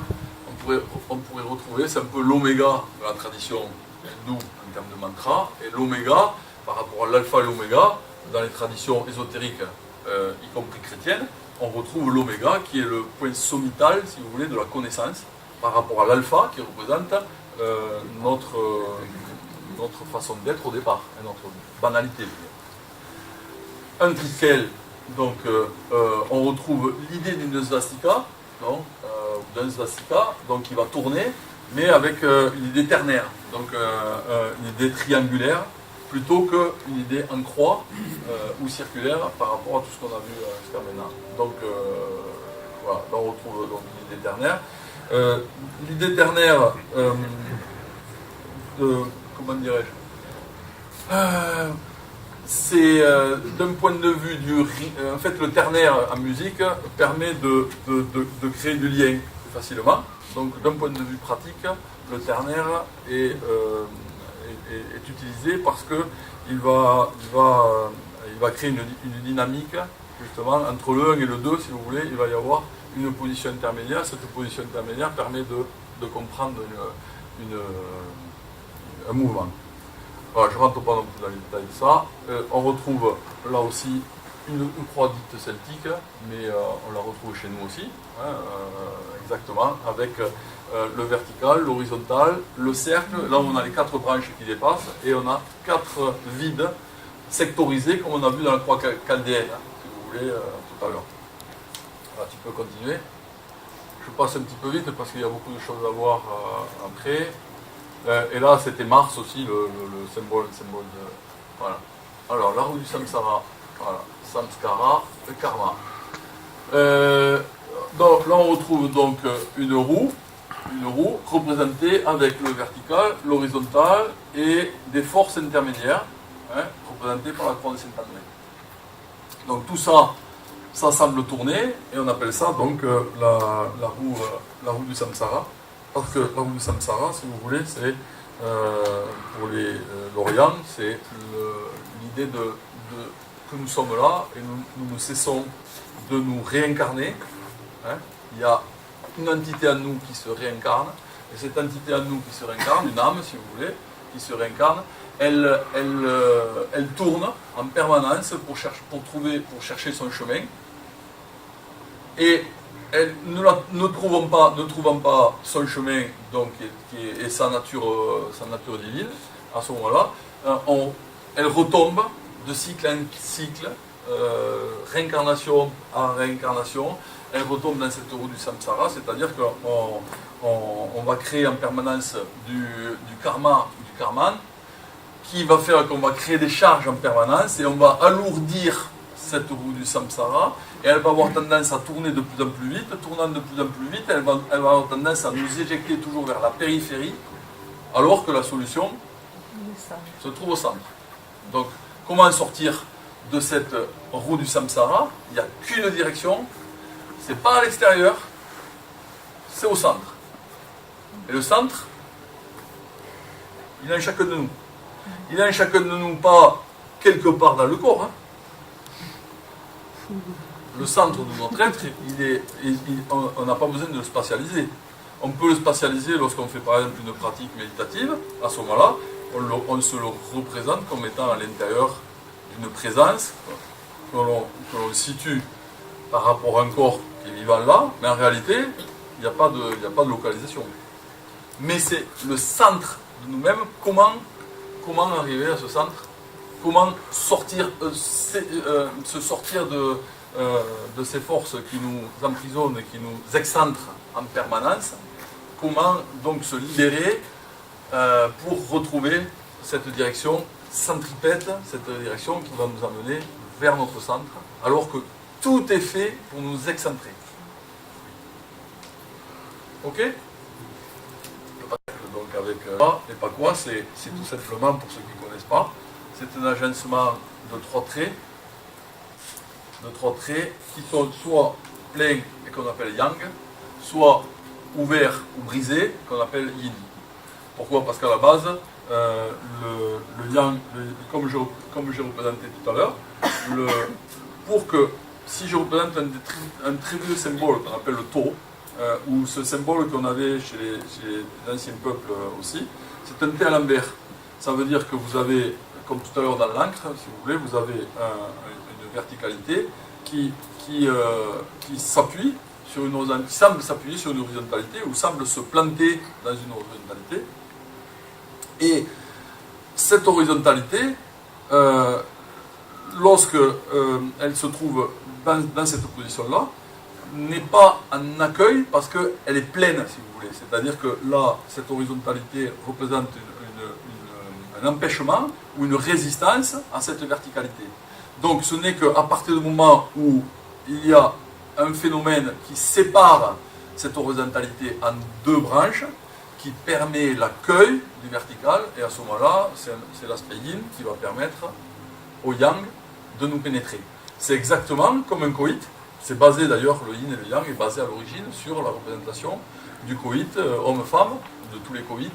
on pourrait retrouver, c'est un peu l'oméga de la tradition hindoue en termes de mantra, et l'oméga par rapport à l'alpha et l'oméga dans les traditions ésotériques, y compris chrétiennes, on retrouve l'oméga qui est le point sommital, si vous voulez, de la connaissance par rapport à l'alpha qui représente notre façon d'être au départ, notre banalité. Un triquel, donc on retrouve l'idée d'une svastika, d'un svastika, donc qui va tourner, mais avec une idée ternaire, donc une idée triangulaire, plutôt qu'une idée en croix ou circulaire par rapport à tout ce qu'on a vu jusqu'à maintenant. Donc voilà, là on retrouve donc l'idée ternaire. L'idée ternaire, comment dirais-je, c'est d'un point de vue en fait le ternaire en musique permet de créer du lien plus facilement. Donc d'un point de vue pratique, le ternaire est utilisé parce qu'il va créer une dynamique justement entre le 1 et le 2, si vous voulez. Il va y avoir une position intermédiaire. Cette position intermédiaire permet de comprendre un mouvement. Voilà, je ne rentre pas non plus dans les détails de ça. On retrouve là aussi une croix dite celtique, mais on la retrouve chez nous aussi, exactement, avec le vertical, l'horizontal, le cercle. Là on a les 4 branches qui dépassent, et on a 4 vides sectorisés, comme on a vu dans la croix chaldéenne, si vous voulez, tout à l'heure. Voilà, tu peux continuer. Je passe un petit peu vite parce qu'il y a beaucoup de choses à voir après. Et là, c'était Mars aussi, le symbole de... Voilà. Alors, la roue du samsara, voilà, samskara, le karma. Donc, là, on retrouve donc une roue représentée avec le vertical, l'horizontal et des forces intermédiaires, représentées par la croix de Saint-André. Donc, tout ça, ça semble tourner, et on appelle ça donc la roue du samsara. Parce que la roue du samsara, si vous voulez, c'est pour l'Orient, c'est l'idée que nous sommes là et nous ne cessons de nous réincarner. Il y a une entité à nous qui se réincarne, et cette entité à nous qui se réincarne, une âme si vous voulez, qui se réincarne, elle tourne en permanence pour chercher son chemin. Et elle, ne trouvant pas son chemin donc, et sa nature divine, à ce moment-là, elle retombe de cycle en cycle, réincarnation en réincarnation, elle retombe dans cette roue du samsara, c'est-à-dire qu'on va créer en permanence du karma, du karman, qui va faire qu'on va créer des charges en permanence et on va alourdir cette roue du samsara et elle va avoir tendance à tourner de plus en plus vite, tournant de plus en plus vite, elle va avoir tendance à nous éjecter toujours vers la périphérie, alors que la solution se trouve au centre. Donc, comment sortir de cette roue du samsara? Il n'y a qu'une direction, c'est pas à l'extérieur, c'est au centre. Et le centre, il est en chacun de nous. Il est en chacun de nous, pas quelque part dans le corps. Hein. Le centre de notre être, on n'a pas besoin de le spatialiser. On peut le spatialiser lorsqu'on fait par exemple une pratique méditative. À ce moment-là, on se le représente comme étant à l'intérieur d'une présence que l'on situe par rapport à un corps qui est vivant là, mais en réalité, il n'y a pas de localisation. Mais c'est le centre de nous-mêmes. Comment arriver à ce centre? Comment sortir, se sortir de ces forces qui nous emprisonnent et qui nous excentrent en permanence? Comment donc se libérer pour retrouver cette direction centripète, cette direction qui va nous amener vers notre centre, alors que tout est fait pour nous excentrer. Ok? Donc avec et pas quoi, c'est tout simplement, pour ceux qui ne connaissent pas, c'est un agencement de trois traits qui sont soit pleins et qu'on appelle yang, soit ouverts ou brisés qu'on appelle yin. Pourquoi? Parce qu'à la base, le yang, comme j'ai représenté tout à l'heure, pour que, si je représente un très vieux symbole qu'on appelle le tau, ou ce symbole qu'on avait chez les anciens peuples aussi, c'est un T à l'envers. Ça veut dire que vous avez, comme tout à l'heure dans l'encre, si vous voulez, vous avez une verticalité qui s'appuie sur une horizontalité, qui semble s'appuyer sur une horizontalité ou semble se planter dans une horizontalité. Et cette horizontalité, lorsque elle se trouve dans cette position-là, n'est pas en accueil parce qu'elle est pleine, si vous voulez. C'est-à-dire que là, cette horizontalité représente un empêchement ou une résistance à cette verticalité. Donc ce n'est qu'à partir du moment où il y a un phénomène qui sépare cette horizontalité en deux branches, qui permet l'accueil du vertical, et à ce moment-là, c'est l'aspect yin qui va permettre au yang de nous pénétrer. C'est exactement comme un coït. C'est basé d'ailleurs, le yin et le yang est basé à l'origine sur la représentation du coït homme-femme, de tous les coïts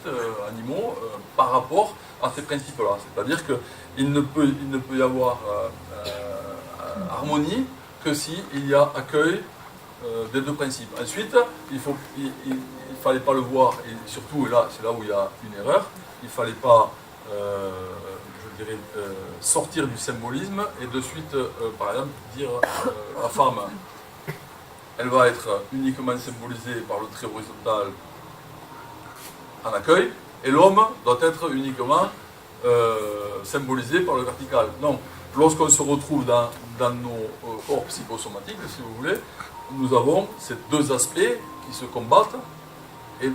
animaux, par rapport à ces principes-là. C'est-à-dire qu'il ne peut y avoir harmonie que s'il y a accueil des deux principes. Ensuite, il ne fallait pas le voir, et surtout, et là, c'est là où il y a une erreur, il ne fallait pas, je dirais, sortir du symbolisme et de suite, par exemple, dire la femme, elle va être uniquement symbolisée par le trait horizontal en accueil, et l'homme doit être uniquement symbolisé par le vertical. Non, lorsqu'on se retrouve dans nos corps psychosomatiques, si vous voulez, nous avons ces deux aspects qui se combattent, et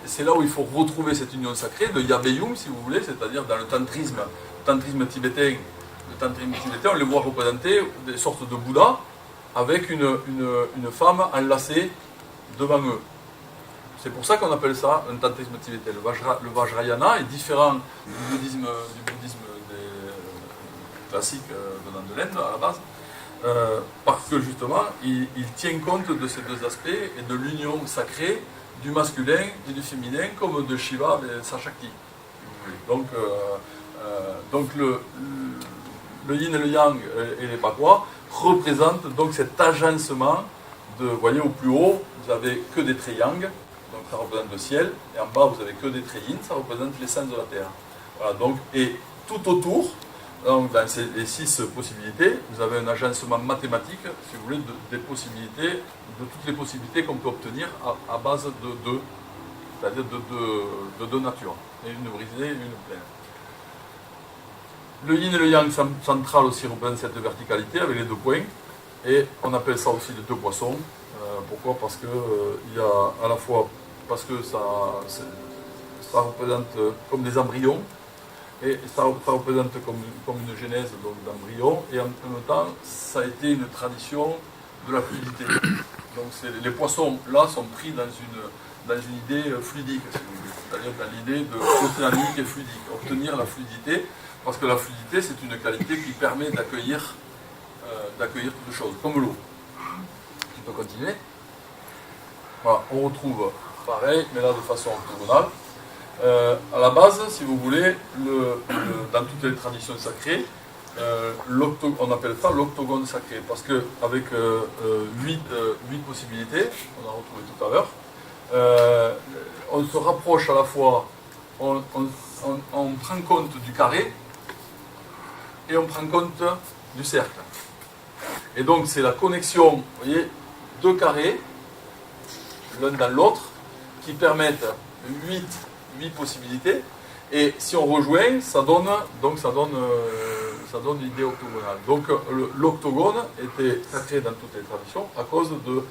c'est là où il faut retrouver cette union sacrée de Yabeyum, si vous voulez, c'est-à-dire dans le tantrisme tibétain, on les voit représenter des sortes de Bouddhas avec une femme enlacée devant eux. C'est pour ça qu'on appelle ça un tantrisme tibétain. Le Vajrayana est différent du bouddhisme classique venant de l'Inde à la base, parce que justement, il tient compte de ces deux aspects et de l'union sacrée du masculin et du féminin, comme de Shiva et sa Shakti. Donc le yin et le yang et les pakwa représentent donc cet agencement de, vous voyez au plus haut, vous avez que des traits yang, donc ça représente le ciel, et en bas vous avez que des traits yin, ça représente l'essence de la Terre. Voilà, donc, et tout autour, donc dans les 6 possibilités, vous avez un agencement mathématique, si vous voulez, des possibilités, de toutes les possibilités qu'on peut obtenir à base de 2, c'est-à-dire de 2 natures, et une brisée et une pleine. Le yin et le yang central aussi représentent cette verticalité avec les 2 points, et on appelle ça aussi les 2 poissons. Pourquoi? Parce que il y a à la fois, parce que ça représente comme des embryons, et ça représente comme une genèse d'embryon, et en même temps, ça a été une tradition de la fluidité. Donc les poissons, là, sont pris dans une idée fluidique, si vous voulez, c'est-à-dire dans l'idée de océanique et fluidique, obtenir la fluidité, parce que la fluidité, c'est une qualité qui permet d'accueillir toutes choses, comme l'eau. Tu peux continuer. Voilà, on retrouve pareil, mais là de façon octogonale. À la base, si vous voulez, dans toutes les traditions sacrées, on appelle ça l'octogone sacré, parce qu'avec 8 possibilités, on a retrouvé tout à l'heure, on se rapproche à la fois, on prend compte du carré et on prend compte du cercle. Et donc c'est la connexion, vous voyez, 2 carrés, l'un dans l'autre, qui permettent 8 possibilités, et si on rejoint, ça donne l'idée octogonale. Donc l'octogone était sacré dans toutes les traditions à cause de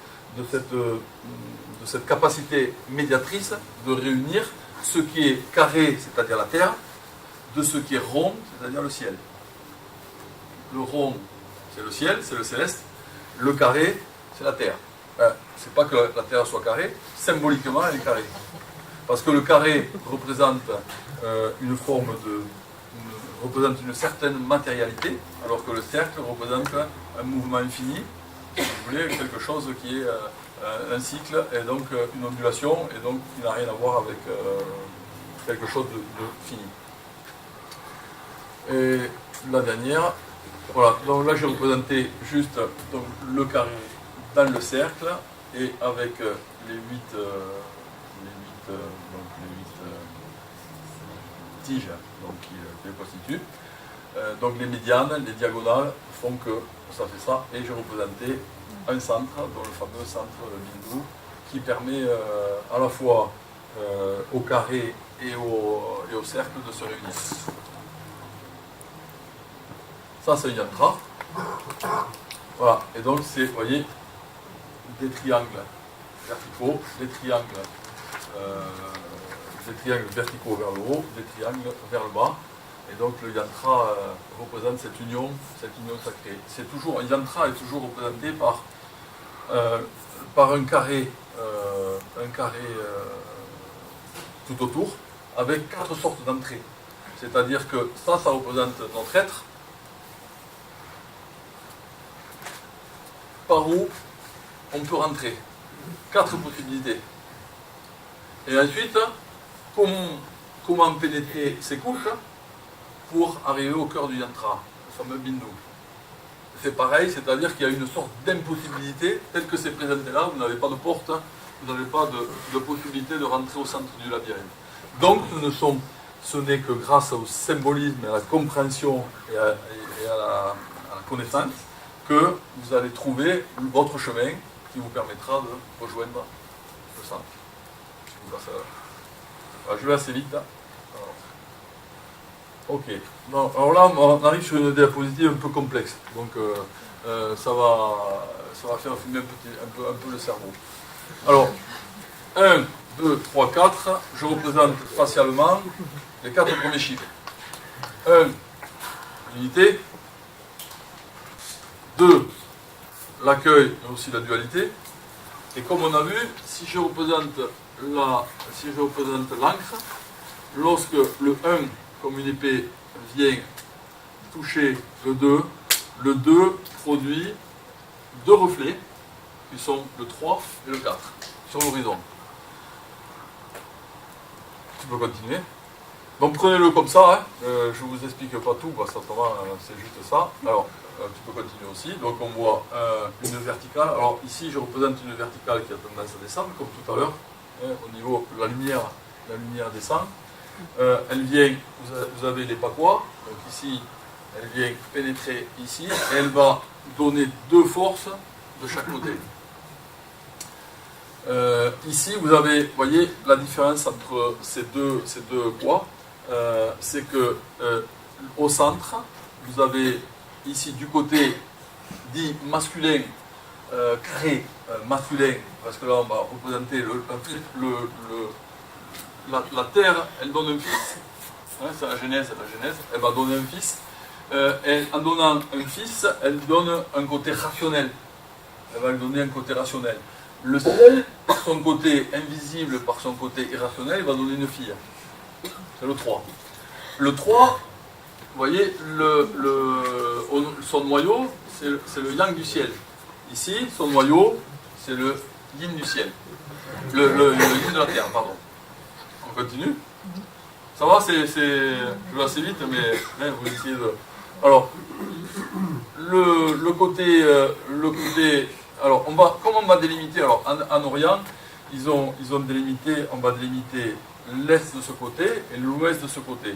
cette capacité médiatrice de réunir ce qui est carré, c'est-à-dire la terre, de ce qui est rond, c'est-à-dire le ciel. Le rond, c'est le ciel, c'est le céleste. Le carré, c'est la terre. C'est pas que la terre soit carrée, symboliquement elle est carrée. Parce que le carré représente représente une certaine matérialité, alors que le cercle représente un mouvement infini, si vous voulez, quelque chose qui est un cycle, et donc une ondulation, et donc qui n'a rien à voir avec quelque chose de fini. Et la dernière, voilà, donc là j'ai représenté juste donc, le carré dans le cercle, et avec les 8 tiges donc, qui le constituent. Donc les médianes, les diagonales font que ça fait ça, et j'ai représenté un centre, dont le fameux centre Bindu, qui permet à la fois au carré et au cercle de se réunir. Ça c'est un yantra. Voilà, et donc c'est, vous voyez, des triangles verticaux, des triangles verticaux vers le haut, des triangles vers le bas. Et donc le yantra représente cette union sacrée. Un yantra est toujours représenté par un carré tout autour, avec 4 sortes d'entrées. C'est-à-dire que ça représente notre être, par où on peut rentrer. 4 possibilités. Et ensuite, comment pénétrer ces couches pour arriver au cœur du yantra, le fameux bindu. C'est pareil, c'est-à-dire qu'il y a une sorte d'impossibilité, telle que c'est présenté là, vous n'avez pas de porte, vous n'avez pas de possibilité de rentrer au centre du labyrinthe. Donc ce n'est que grâce au symbolisme, à la compréhension et à la connaissance que vous allez trouver votre chemin qui vous permettra de rejoindre le centre. Je vais assez vite. Ok. Non, alors là, on arrive sur une diapositive un peu complexe. Donc, ça va faire fumer un peu le cerveau. Alors, 1, 2, 3, 4. Je représente spatialement les 4 premiers chiffres. 1, l'unité. 2, l'accueil et aussi la dualité. Et comme on a vu, si je représente l'encre, lorsque le 1, comme une épée, vient toucher le 2 produit 2 reflets, qui sont le 3 et le 4, sur l'horizon. Tu peux continuer. Donc prenez-le comme ça, hein. Je ne vous explique pas tout, parce que c'est juste ça. Alors, tu peux continuer aussi. Donc on voit une verticale. Alors ici, je représente une verticale qui a tendance à descendre, comme tout à l'heure. au niveau de la lumière descend. Elle vient, vous avez les pacois, donc ici, elle vient pénétrer ici, et elle va donner deux forces de chaque côté. Ici, vous voyez la différence entre ces deux poids, c'est que au centre, vous avez ici du côté dit masculin, créé masculin, parce que là on va représenter la terre, elle donne un fils, hein, c'est la Genèse, elle va donner un fils, et en donnant un fils, elle donne un côté rationnel, elle va lui donner un côté rationnel. Le ciel, par son côté invisible, par son côté irrationnel, il va donner une fille. C'est le 3. Le 3, vous voyez, son noyau, c'est le yang du ciel. Ici, son noyau, c'est le yin du ciel. Le yin de la terre, pardon. On continue. Ça va, je vais assez vite, mais hein, vous essayez de... Alors, le côté... Alors, comment on va délimiter? Alors, en Orient, on va délimiter l'Est de ce côté et l'Ouest de ce côté.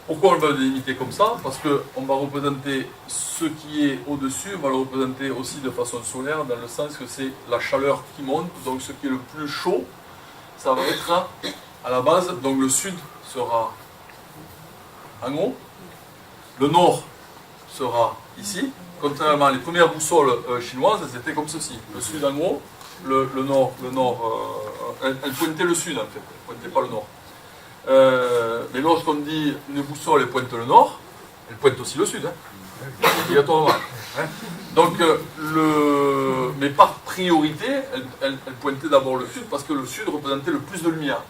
Pourquoi on va le délimiter comme ça? Parce qu'on va représenter ce qui est au-dessus, on va le représenter aussi de façon solaire, dans le sens que c'est la chaleur qui monte, donc ce qui est le plus chaud, ça va être à la base, donc le sud sera en haut, le nord sera ici. Contrairement à les premières boussoles chinoises, elles étaient comme ceci. Le sud en haut, le nord, elle pointait le sud en fait, elle ne pointait pas le nord. Mais lorsqu'on dit une boussole, elle pointe le nord, elle pointe aussi le sud, hein, obligatoirement. Hein. Donc, mais par priorité, elle pointait d'abord le sud, parce que le sud représentait le plus de lumière,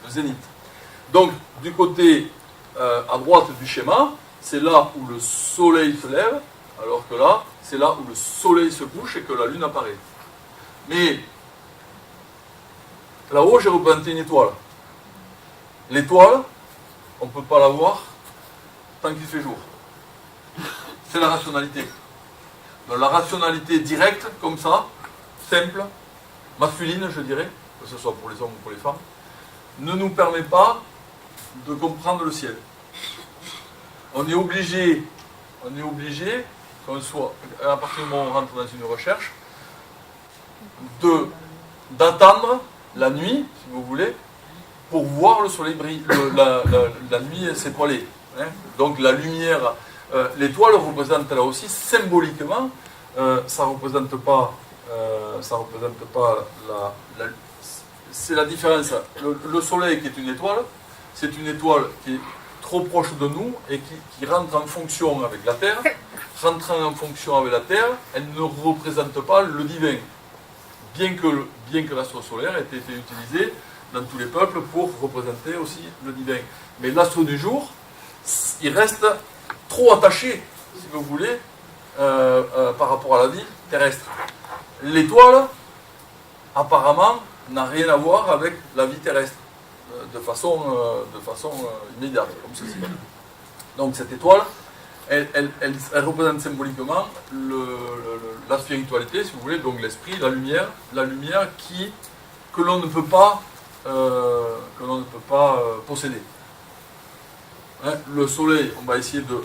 le zénith. Donc, du côté à droite du schéma, c'est là où le soleil se lève, alors que là, c'est là où le soleil se couche et que la lune apparaît. Mais là-haut, j'ai représenté une étoile. L'étoile, on ne peut pas la voir tant qu'il fait jour. C'est la rationalité. Donc la rationalité directe, comme ça, simple, masculine, je dirais, que ce soit pour les hommes ou pour les femmes, ne nous permet pas de comprendre le ciel. On est obligé, à partir du moment où on rentre dans une recherche, d'attendre la nuit, si vous voulez, pour voir le soleil briller, la nuit s'étoiler. Hein. Donc la lumière, l'étoile représente là aussi symboliquement, ça ne représente pas, c'est la différence. Le soleil qui est une étoile, c'est une étoile qui est trop proche de nous et qui rentre en fonction avec la Terre. Rentrant en fonction avec la Terre, elle ne représente pas le divin. Bien que l'astre solaire ait été utilisé dans tous les peuples pour représenter aussi le divin. Mais l'astre du jour, il reste trop attaché, si vous voulez, par rapport à la vie terrestre. L'étoile, apparemment, n'a rien à voir avec la vie terrestre, de façon immédiate, comme ceci. Donc cette étoile, elle représente symboliquement la spiritualité, si vous voulez, donc l'esprit, la lumière que l'on ne peut pas posséder. Hein, le soleil, on va essayer de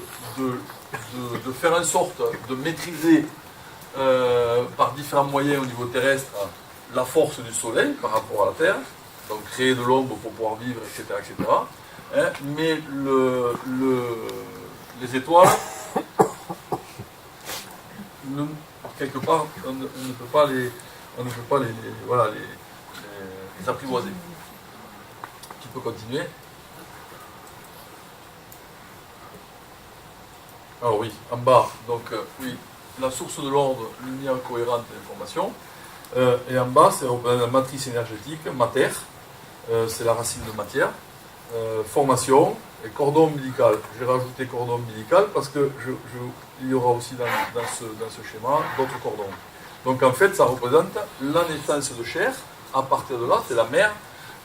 faire en sorte de maîtriser par différents moyens au niveau terrestre la force du soleil par rapport à la Terre, donc créer de l'ombre pour pouvoir vivre, etc. etc. Hein, mais les étoiles, quelque part, on ne peut pas les apprivoiser. Tu peux continuer. Alors oui, en bas, donc oui, la source de l'ordre, lumière cohérente et information. Et en bas, c'est la matrice énergétique, mater, c'est la racine de matière. Formation et cordon ombilical. J'ai rajouté cordon ombilical parce que il y aura aussi dans ce schéma d'autres cordons. Donc en fait, ça représente la naissance de chair. À partir de là, c'est la mère.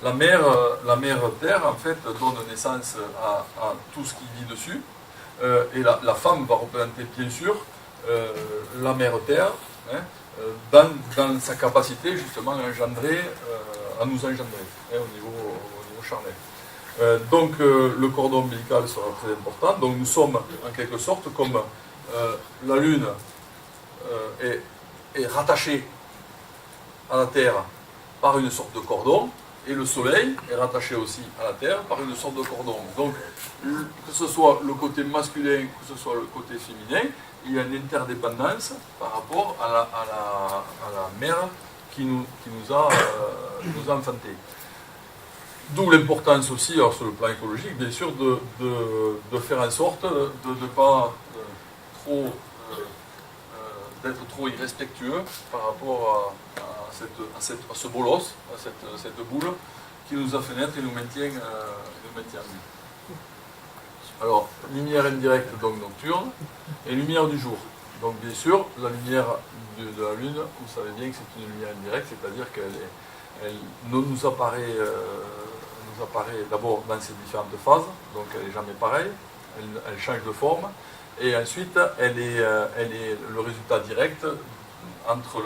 La mère Terre, en fait, donne naissance à tout ce qui vit dessus. Et la femme va représenter, bien sûr, la mère Terre, hein, dans sa capacité, justement, à engendrer à nous engendrer, au niveau charnel. Donc le cordon ombilical sera très important. Donc nous sommes en quelque sorte comme la Lune est rattachée à la Terre par une sorte de cordon, et le Soleil est rattaché aussi à la Terre par une sorte de cordon. Donc que ce soit le côté masculin, que ce soit le côté féminin, il y a une interdépendance par rapport à la mère qui nous a enfantés. D'où l'importance aussi, alors sur le plan écologique, bien sûr, de faire en sorte de ne pas d'être trop irrespectueux par rapport à ce bolos, à cette boule qui nous a fait naître et nous maintient en vie. Alors, lumière indirecte, donc nocturne, et lumière du jour. Donc bien sûr, la lumière de la Lune, vous savez bien que c'est une lumière indirecte, c'est-à-dire qu'elle nous apparaît d'abord dans ses différentes phases, donc elle n'est jamais pareille, elle change de forme, et ensuite elle est le résultat direct entre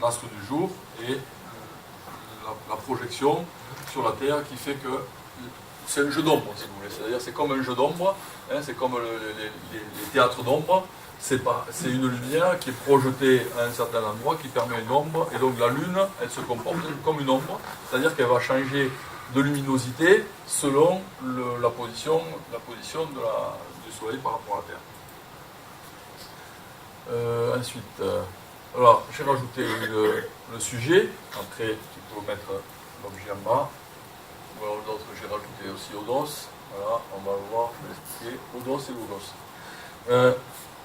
l'astre du jour et la projection sur la Terre qui fait que c'est un jeu d'ombre, si vous voulez, c'est-à-dire c'est comme un jeu d'ombre, c'est comme les théâtres d'ombre. C'est une lumière qui est projetée à un certain endroit qui permet une ombre, et donc la Lune, elle se comporte comme une ombre, c'est-à-dire qu'elle va changer de luminosité selon la position du Soleil par rapport à la Terre. Ensuite, alors j'ai rajouté le sujet, après tu peux mettre l'objet en bas, voilà, d'autres j'ai rajouté aussi Odos, voilà, on va voir, je vais expliquer Odos et Logos.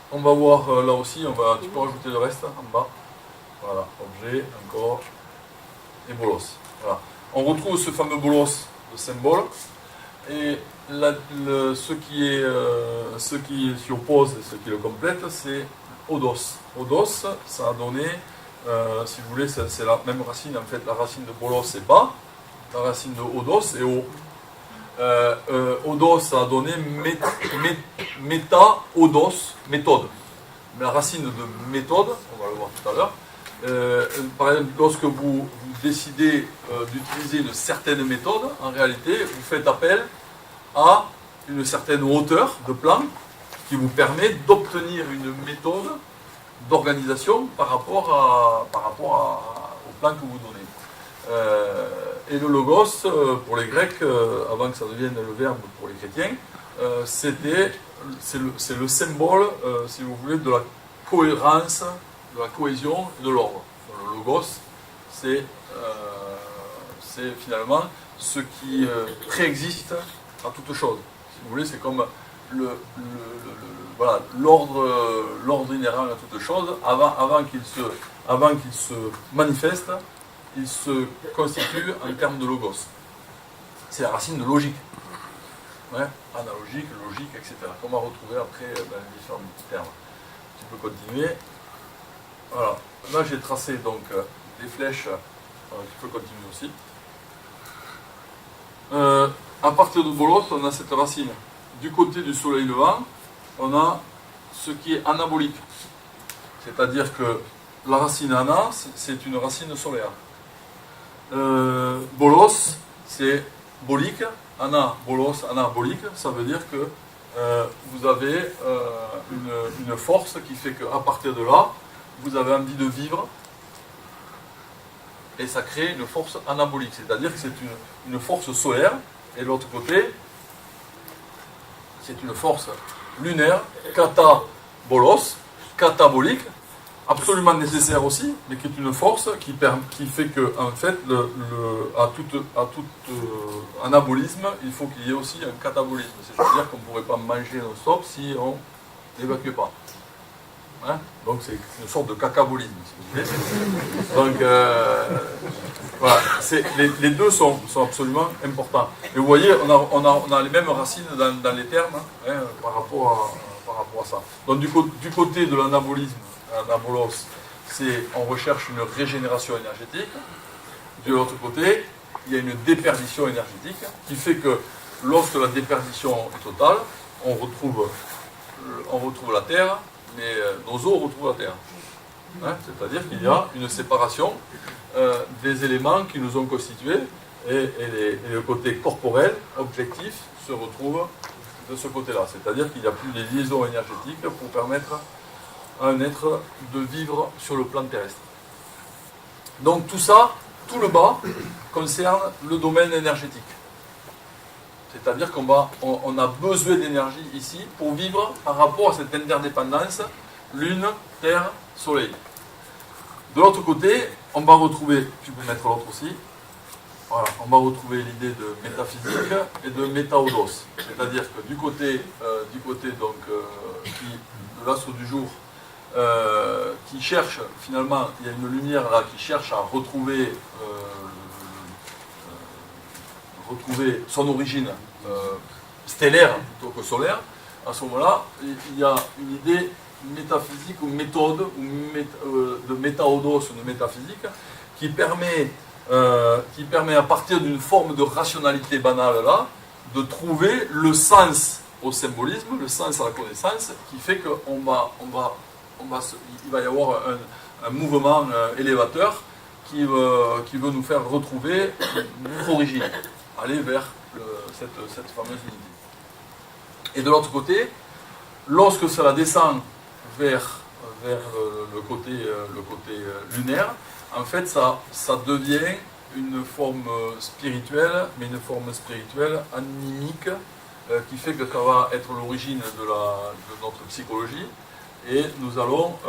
On va voir là aussi, tu peux rajouter le reste en bas. Voilà, objet, encore, et bolos. Voilà. On retrouve ce fameux bolos, le symbole, et ce qui s'y oppose et ce qui le complète, c'est odos. Odos, ça a donné, si vous voulez, c'est la même racine, en fait, la racine de bolos c'est bas, la racine de odos est haut. Odos ça a donné méta-odos, méthode. La racine de méthode, on va le voir tout à l'heure. Par exemple, lorsque vous décidez d'utiliser une certaine méthode, en réalité, vous faites appel à une certaine hauteur de plan qui vous permet d'obtenir une méthode d'organisation par rapport au plan que vous donnez. Et le logos, pour les Grecs, avant que ça devienne le verbe pour les chrétiens, c'est le symbole, si vous voulez, de la cohérence, de la cohésion et de l'ordre. Le logos, c'est finalement ce qui préexiste à toute chose. Si vous voulez, c'est comme voilà, l'ordre inhérent à toute chose, avant qu'il se manifeste, il se constitue en termes de logos. C'est la racine de logique. Ouais, analogique, logique, etc. Qu'on va retrouver après dans les différents termes. Tu peux continuer. Voilà. Là, j'ai tracé donc des flèches. Tu peux continuer aussi. À partir de bolos, on a cette racine. Du côté du soleil levant, on a ce qui est anabolique. C'est-à-dire que la racine ana, c'est une racine solaire. Bolos, c'est bolique. Ana, bolos, anabolique, ça veut dire que vous avez une force qui fait qu'à partir de là, vous avez envie de vivre et ça crée une force anabolique, c'est-à-dire que c'est une force solaire, et de l'autre côté, c'est une force lunaire, kata-bolos, katabolique, absolument nécessaire aussi, mais qui est une force qui fait que, en fait, à tout anabolisme, il faut qu'il y ait aussi un catabolisme. C'est-à-dire qu'on ne pourrait pas manger non-stop si on n'évacue pas. Hein? Donc c'est une sorte de cacabolisme, si vous voulez. Donc, voilà, les deux sont absolument importants. Et vous voyez, on a les mêmes racines dans les termes par rapport à ça. Donc du côté de l'anabolisme, l'anabolos, on recherche une régénération énergétique. De l'autre côté, il y a une déperdition énergétique qui fait que lorsque la déperdition est totale, on retrouve la Terre, mais nos os retrouvent la Terre. Hein, c'est-à-dire qu'il y a une séparation des éléments qui nous ont constitués et le côté corporel, objectif, se retrouve de ce côté-là. C'est-à-dire qu'il n'y a plus les liaisons énergétiques pour permettre à un être de vivre sur le plan terrestre. Donc tout ça, tout le bas, concerne le domaine énergétique. C'est-à-dire on a besoin d'énergie ici pour vivre par rapport à cette interdépendance Lune, Terre, Soleil. De l'autre côté, on va retrouver, tu peux mettre l'autre aussi, voilà, on va retrouver l'idée de métaphysique et de métaodos. C'est-à-dire que du côté donc, de l'astre du jour, qui cherche, finalement, il y a une lumière là qui cherche à retrouver son origine stellaire plutôt que solaire. À ce moment-là, il y a une idée métaphysique ou méthode de métaodos, de métaphysique, qui permet à partir d'une forme de rationalité banale là, de trouver le sens au symbolisme, le sens à la connaissance, qui fait qu'il va y avoir un mouvement élévateur qui veut nous faire retrouver notre origine, aller vers cette fameuse unité. Et de l'autre côté, lorsque cela descend vers le côté lunaire, en fait ça devient une forme spirituelle, mais une forme spirituelle animique, qui fait que ça va être l'origine de notre psychologie, et nous allons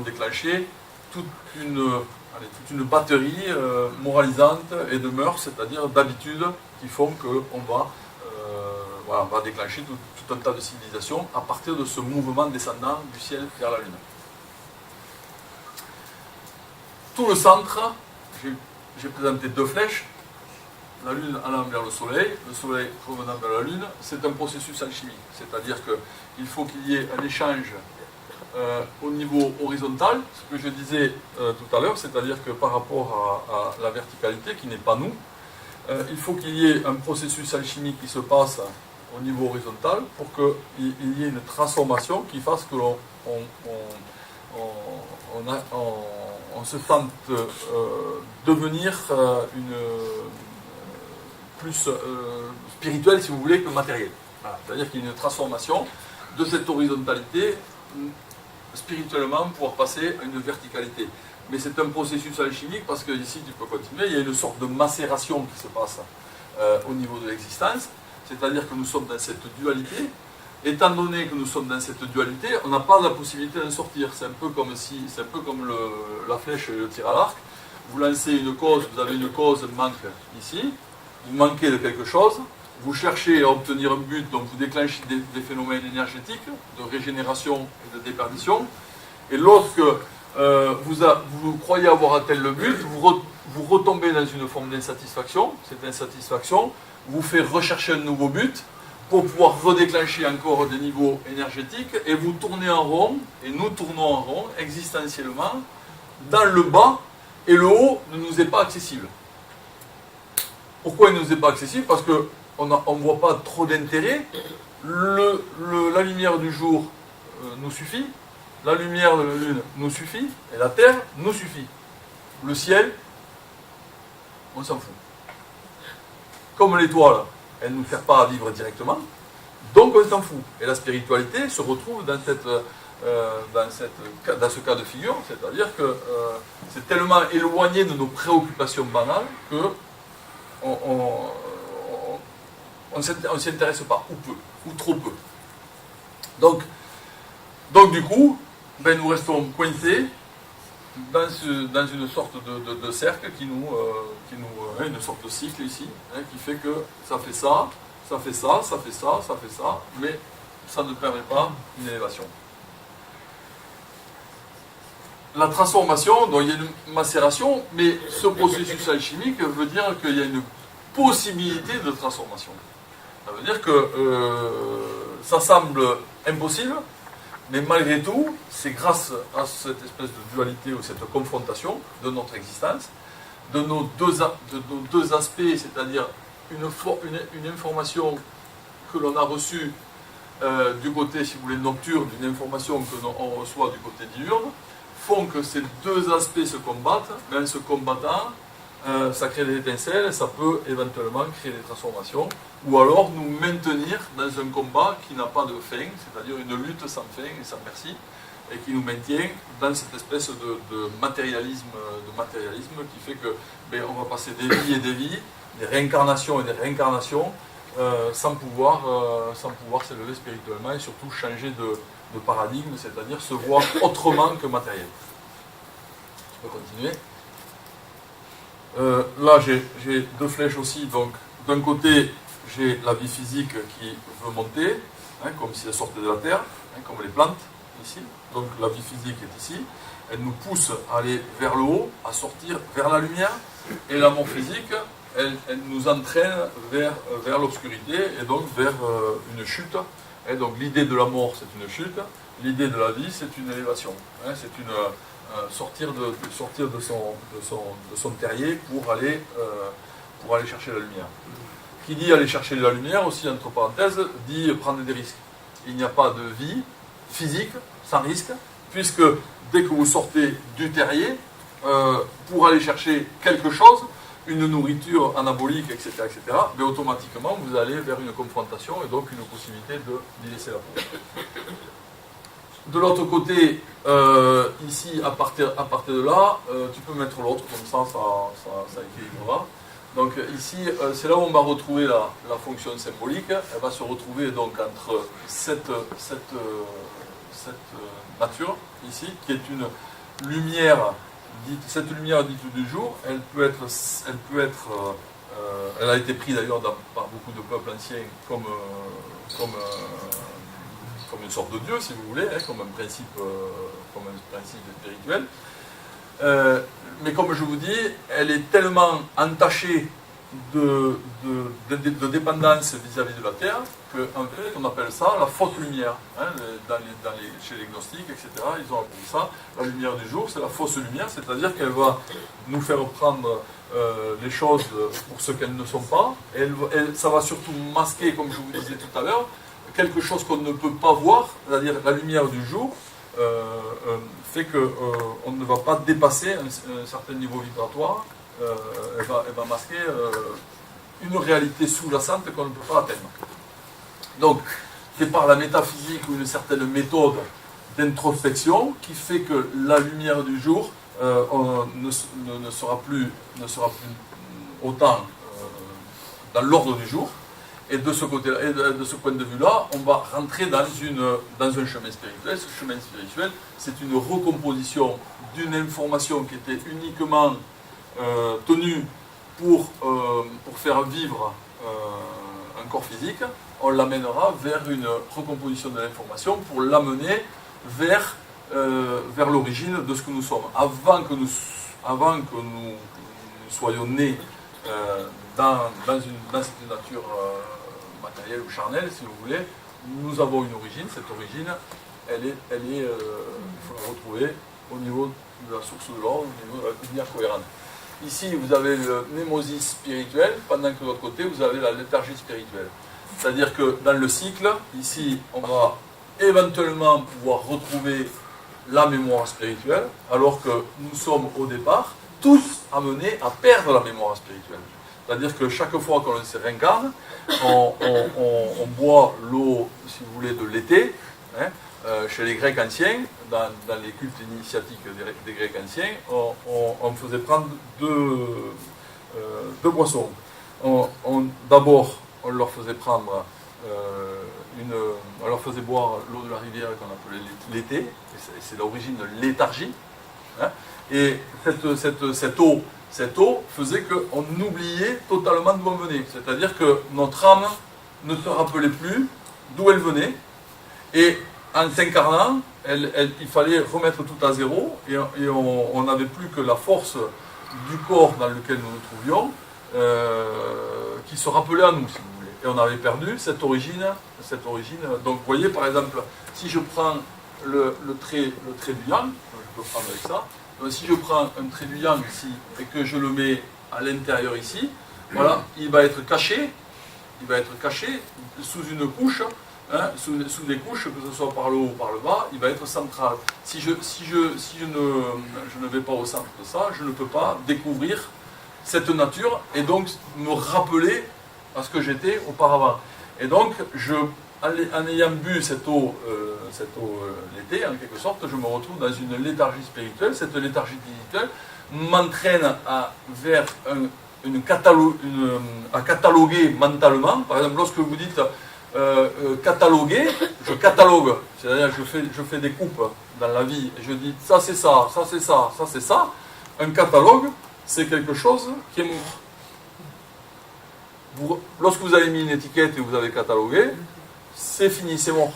déclencher toute une batterie moralisante et de mœurs, c'est-à-dire d'habitudes qui font qu'on va déclencher tout un tas de civilisations à partir de ce mouvement descendant du ciel vers la Lune. Tout le centre, j'ai présenté deux flèches, la Lune allant vers le Soleil revenant vers la Lune, c'est un processus alchimique, c'est-à-dire qu'il faut qu'il y ait un échange au niveau horizontal, ce que je disais tout à l'heure, c'est-à-dire que par rapport à la verticalité, qui n'est pas nous, il faut qu'il y ait un processus alchimique qui se passe au niveau horizontal pour qu'il y ait une transformation qui fasse que on se tente devenir plus spirituel, si vous voulez, que matériel. Voilà. C'est-à-dire qu'il y a une transformation de cette horizontalité spirituellement pour passer à une verticalité. Mais c'est un processus alchimique parce que ici, tu peux continuer, il y a une sorte de macération qui se passe au niveau de l'existence, c'est-à-dire que nous sommes dans cette dualité. Étant donné que nous sommes dans cette dualité, on n'a pas la possibilité d'en sortir. C'est un peu comme la flèche et le tir à l'arc. Vous lancez une cause, vous avez une cause manque ici, vous manquez de quelque chose, vous cherchez à obtenir un but, donc vous déclenchez des phénomènes énergétiques de régénération et de déperdition. Et lorsque vous croyez avoir atteint le but, vous retombez dans une forme d'insatisfaction. Cette insatisfaction vous fait rechercher un nouveau but pour pouvoir redéclencher encore des niveaux énergétiques, et vous tournez en rond, et nous tournons en rond existentiellement dans le bas, et le haut ne nous est pas accessible. Pourquoi il ne nous est pas accessible? Parce qu'on ne voit pas trop d'intérêt. La lumière du jour nous suffit, la lumière de la Lune nous suffit, et la Terre nous suffit. Le ciel, on s'en fout. Comme l'étoile, elle ne nous sert pas à vivre directement, donc on s'en fout. Et la spiritualité se retrouve dans ce cas de figure, c'est-à-dire que c'est tellement éloigné de nos préoccupations banales que on ne s'y intéresse pas, ou peu, ou trop peu. Donc du coup, nous restons coincés dans une sorte de cercle une sorte de cycle ici, qui fait que ça fait ça, ça fait ça, ça fait ça, ça fait ça, mais ça ne permet pas une élévation. La transformation, donc il y a une macération, mais ce processus alchimique veut dire qu'il y a une possibilité de transformation. Ça veut dire que ça semble impossible, mais malgré tout, c'est grâce à cette espèce de dualité ou cette confrontation de notre existence, de nos deux aspects, c'est-à-dire une information que l'on a reçue du côté, si vous voulez, nocturne, une information que l'on reçoit du côté diurne, font que ces deux aspects se combattent, mais en se combattant, ça crée des étincelles, ça peut éventuellement créer des transformations, ou alors nous maintenir dans un combat qui n'a pas de fin, c'est-à-dire une lutte sans fin et sans merci, et qui nous maintient dans cette espèce de matérialisme qui fait que on va passer des vies et des vies, des réincarnations et des réincarnations, sans pouvoir s'élever spirituellement et surtout changer de paradigme, c'est-à-dire se voir autrement que matériel. Je peux continuer. Là, j'ai deux flèches aussi. Donc, d'un côté, j'ai la vie physique qui veut monter, comme si elle sortait de la terre, comme les plantes, ici. Donc, la vie physique est ici. Elle nous pousse à aller vers le haut, à sortir vers la lumière. Et la mort physique, elle nous entraîne vers l'obscurité et donc vers une chute. Et donc, l'idée de la mort, c'est une chute. L'idée de la vie, c'est une élévation. C'est une... sortir de son terrier pour aller chercher la lumière. Qui dit aller chercher la lumière, aussi entre parenthèses, dit prendre des risques. Il n'y a pas de vie physique sans risque, puisque dès que vous sortez du terrier, pour aller chercher quelque chose, une nourriture anabolique, etc., mais automatiquement vous allez vers une confrontation et donc une possibilité d'y laisser la peau. De l'autre côté, ici, à partir de là, tu peux mettre l'autre, comme ça équilibrera. Donc ici, c'est là où on va retrouver la fonction symbolique. Elle va se retrouver donc entre cette nature, ici, qui est une lumière dite, cette lumière dite du jour, elle a été prise d'ailleurs par beaucoup de peuples anciens comme une sorte de Dieu, si vous voulez, comme un principe spirituel. Mais comme je vous dis, elle est tellement entachée de dépendance vis-à-vis de la Terre qu'en fait, on appelle ça la fausse lumière. Chez les gnostiques, etc., ils ont appelé ça la lumière du jour, c'est la fausse lumière, c'est-à-dire qu'elle va nous faire prendre les choses pour ce qu'elles ne sont pas. Et ça va surtout masquer, comme je vous disais tout à l'heure, quelque chose qu'on ne peut pas voir, c'est-à-dire la lumière du jour, fait qu'on ne va pas dépasser un certain niveau vibratoire. Elle va masquer une réalité sous-jacente qu'on ne peut pas atteindre. Donc, c'est par la métaphysique ou une certaine méthode d'introspection qui fait que la lumière du jour ne sera plus autant dans l'ordre du jour. Et de ce côté-là, et de ce point de vue-là, on va rentrer dans un chemin spirituel. Ce chemin spirituel, c'est une recomposition d'une information qui était uniquement tenue pour faire vivre un corps physique. On l'amènera vers une recomposition de l'information pour l'amener vers l'origine de ce que nous sommes. Avant que nous soyons nés dans cette nature matérielle ou charnelle, si vous voulez, nous avons une origine. Cette origine, il faut la retrouver au niveau de la source de l'ordre, au niveau de la lumière cohérente. Ici, vous avez le mnémosis spirituel, pendant que de l'autre côté, vous avez la léthargie spirituelle. C'est-à-dire que dans le cycle, ici, on va éventuellement pouvoir retrouver la mémoire spirituelle, alors que nous sommes au départ tous amenés à perdre la mémoire spirituelle. C'est-à-dire que chaque fois qu'on se réincarne, on boit l'eau, si vous voulez, de l'été. Chez les Grecs anciens, dans les cultes initiatiques des Grecs anciens, on faisait prendre deux boissons. D'abord, on leur faisait prendre on leur faisait boire l'eau de la rivière qu'on appelait l'été, et c'est l'origine de léthargie. Et cette eau faisait qu'on oubliait totalement d'où on venait. C'est-à-dire que notre âme ne se rappelait plus d'où elle venait. Et en s'incarnant, il fallait remettre tout à zéro. Et on n'avait plus que la force du corps dans lequel nous nous trouvions qui se rappelait à nous, si vous voulez. Et on avait perdu cette origine. Donc vous voyez, par exemple, si je prends le trait du yang, je peux prendre avec ça. Donc, si je prends un trait du yang ici et que je le mets à l'intérieur ici, voilà, il va être caché sous une couche hein, sous des couches, que ce soit par le haut ou par le bas, il va être central. Si je ne vais pas au centre de ça, je ne peux pas découvrir cette nature et donc me rappeler à ce que j'étais auparavant. Et donc, en ayant bu cette eau l'été, en quelque sorte, je me retrouve dans une léthargie spirituelle. Cette léthargie spirituelle m'entraîne vers à cataloguer mentalement. Par exemple, lorsque vous dites cataloguer, je catalogue. C'est-à-dire je fais des coupes dans la vie. Et je dis ça c'est ça, ça c'est ça, ça c'est ça. Un catalogue, c'est quelque chose qui est mort. Lorsque vous avez mis une étiquette et vous avez catalogué, c'est fini, c'est mort.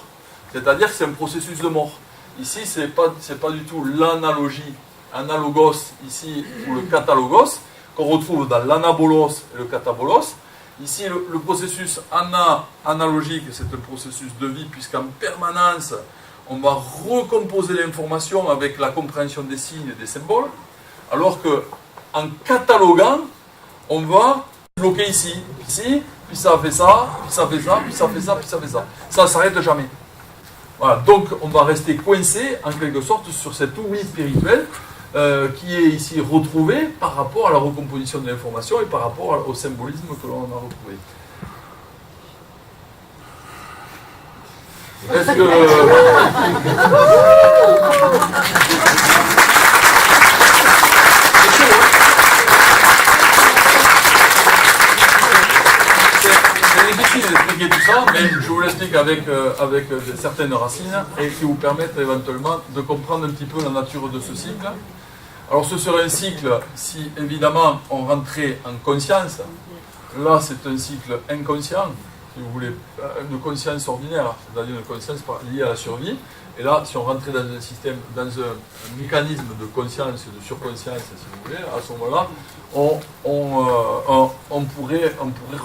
C'est-à-dire que c'est un processus de mort. Ici, c'est pas du tout l'analogie, analogos, ici, ou le catalogos, qu'on retrouve dans l'anabolos et le catabolos. Ici, le processus analogique, c'est un processus de vie, puisqu'en permanence, on va recomposer l'information avec la compréhension des signes et des symboles, alors que en cataloguant, on va bloquer ici, puis ça fait ça, puis ça fait ça, puis ça fait ça, puis ça fait ça. Ça ne s'arrête jamais. Voilà, donc on va rester coincé, en quelque sorte, sur cet oubli spirituel qui est ici retrouvé par rapport à la recomposition de l'information et par rapport au symbolisme que l'on a retrouvé. Est-ce que... d'expliquer tout ça, mais je vous l'explique avec certaines racines et qui vous permettent éventuellement de comprendre un petit peu la nature de ce cycle. Alors ce serait un cycle si évidemment on rentrait en conscience. Là c'est un cycle inconscient, si vous voulez, une conscience ordinaire, c'est-à-dire une conscience liée à la survie. Et là, si on rentrait dans un système, dans un mécanisme de conscience, de surconscience, si vous voulez, à ce moment-là, on pourrait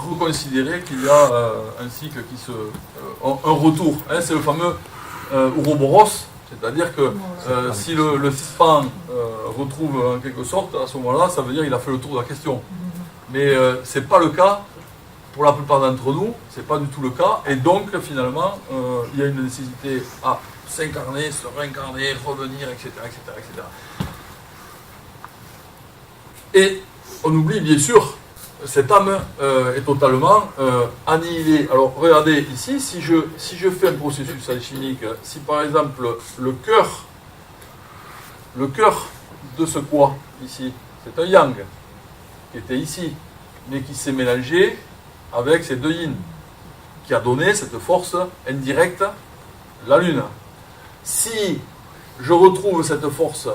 reconsidérer qu'il y a un cycle un retour. Hein, c'est le fameux Ouroboros, c'est-à-dire que si le Span retrouve en quelque sorte, à ce moment-là, ça veut dire qu'il a fait le tour de la question. Mais ce n'est pas le cas. Pour la plupart d'entre nous, ce n'est pas du tout le cas. Et donc, finalement, il y a une nécessité à s'incarner, se réincarner, revenir, etc., etc., etc. Et on oublie, bien sûr, cette âme est totalement annihilée. Alors, regardez ici, si je fais un processus alchimique, si par exemple, le cœur de ce quoi, ici, c'est un yang, qui était ici, mais qui s'est mélangé avec ces deux yin, qui a donné cette force indirecte, la lune. Si je retrouve cette force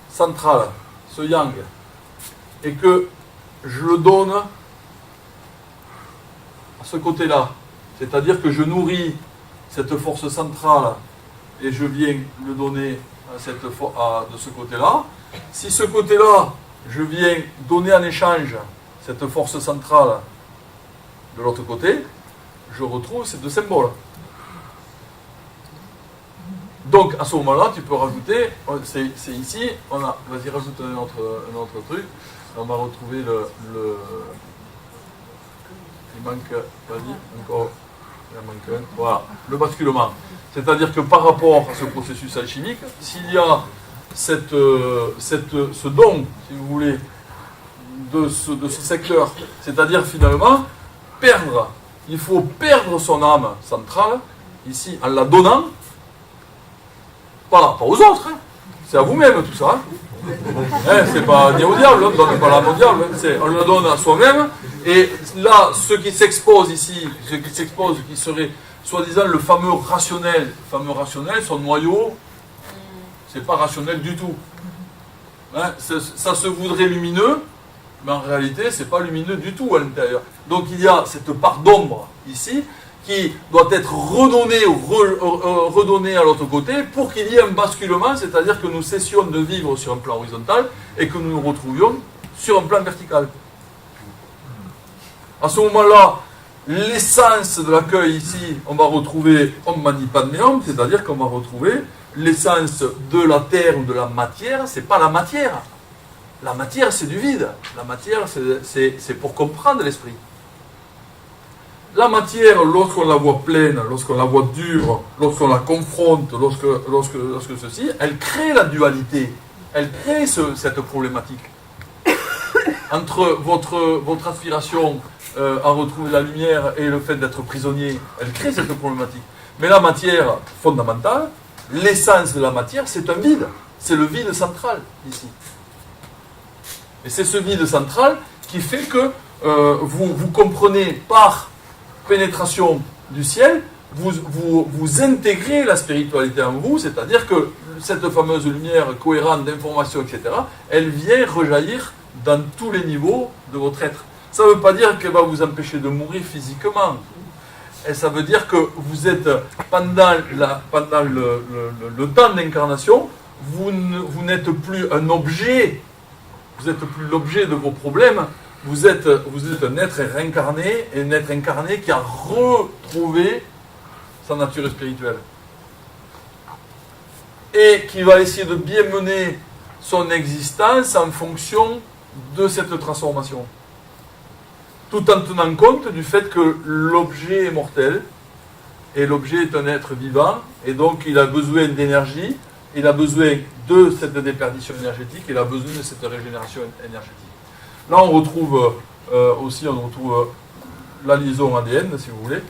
centrale, ce yang, et que je le donne à ce côté-là, c'est-à-dire que je nourris cette force centrale et je viens le donner de ce côté-là, si ce côté-là, je viens donner en échange cette force centrale de l'autre côté, je retrouve ces deux symboles. Donc à ce moment-là, tu peux rajouter, c'est ici, vas-y rajoute un autre truc, on va retrouver il manque, vas-y, encore, il en manque un, voilà, le basculement. C'est-à-dire que par rapport à ce processus alchimique, s'il y a ce don, si vous voulez, de ce secteur, c'est-à-dire finalement, il faut perdre son âme centrale, ici, en la donnant, pas aux autres, hein. C'est à vous-même tout ça. Hein, c'est pas dit au diable, on ne donne pas l'âme au diable, on le donne à soi-même. Et là, ce qui s'expose ici, qui serait soi-disant le fameux rationnel, son noyau, c'est pas rationnel du tout. Hein, ça se voudrait lumineux, mais en réalité, c'est pas lumineux du tout à l'intérieur. Donc il y a cette part d'ombre ici, qui doit être redonnée à l'autre côté pour qu'il y ait un basculement, c'est-à-dire que nous cessions de vivre sur un plan horizontal et que nous nous retrouvions sur un plan vertical. À ce moment-là, l'essence de l'accueil ici, on va retrouver Om Mani Padme Hum, c'est-à-dire qu'on va retrouver l'essence de la terre ou de la matière, c'est pas la matière. La matière, c'est du vide. La matière, c'est pour comprendre l'esprit. la matière, lorsqu'on la voit pleine, lorsqu'on la voit dure, lorsqu'on la confronte, lorsque ceci, elle crée la dualité, elle crée cette problématique. Entre votre aspiration à retrouver la lumière et le fait d'être prisonnier, elle crée cette problématique. Mais la matière fondamentale, l'essence de la matière, c'est un vide. C'est le vide central, ici. Et c'est ce vide central qui fait que vous comprenez par pénétration du ciel, vous intégrez la spiritualité en vous, c'est-à-dire que cette fameuse lumière cohérente d'information, etc., elle vient rejaillir dans tous les niveaux de votre être. Ça ne veut pas dire qu'elle va vous empêcher de mourir physiquement. Et ça veut dire que vous êtes, pendant le temps d'incarnation, vous n'êtes plus un objet, vous n'êtes plus l'objet de vos problèmes, vous êtes un être réincarné, et un être incarné qui a retrouvé sa nature spirituelle. Et qui va essayer de bien mener son existence en fonction de cette transformation. Tout en tenant compte du fait que l'objet est mortel, et l'objet est un être vivant, et donc il a besoin d'énergie, il a besoin de cette déperdition énergétique, il a besoin de cette régénération énergétique. Là on retrouve la liaison ADN, si vous voulez,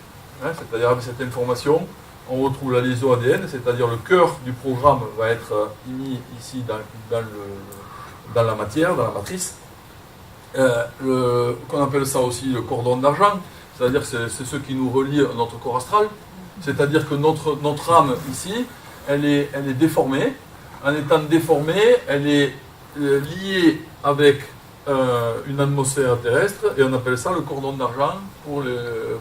hein, c'est-à-dire avec cette information, on retrouve la liaison ADN, c'est-à-dire le cœur du programme va être mis ici dans la matière, dans la matrice. Qu'on appelle ça aussi le cordon d'argent, c'est-à-dire c'est ce qui nous relie à notre corps astral, c'est-à-dire que notre âme ici, elle est déformée. En étant déformée, elle est liée avec une atmosphère terrestre, et on appelle ça le cordon d'argent pour le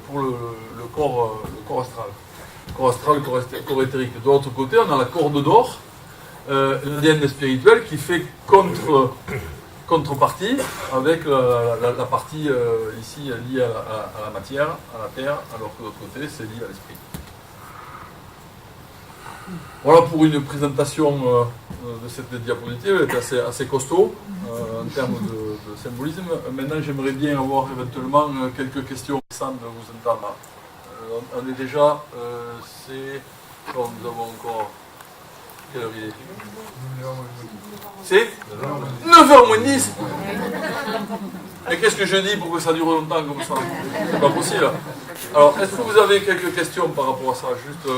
corps astral. Corps astral, corps éthérique. De l'autre côté, on a la corde d'or, l'ADN spirituel qui fait contrepartie avec la partie ici liée à la matière, à la terre, alors que de l'autre côté c'est lié à l'esprit. Voilà pour une présentation de cette diapositive, elle est assez costaud en termes de symbolisme. Maintenant j'aimerais bien avoir éventuellement quelques questions sans vous entendre. On est déjà, bon, nous avons encore... Quelle heure il est ? C'est 9h moins 10. Et qu'est-ce que je dis pour que ça dure longtemps comme ça? C'est pas possible. Alors, est-ce que vous avez quelques questions par rapport à ça? Juste...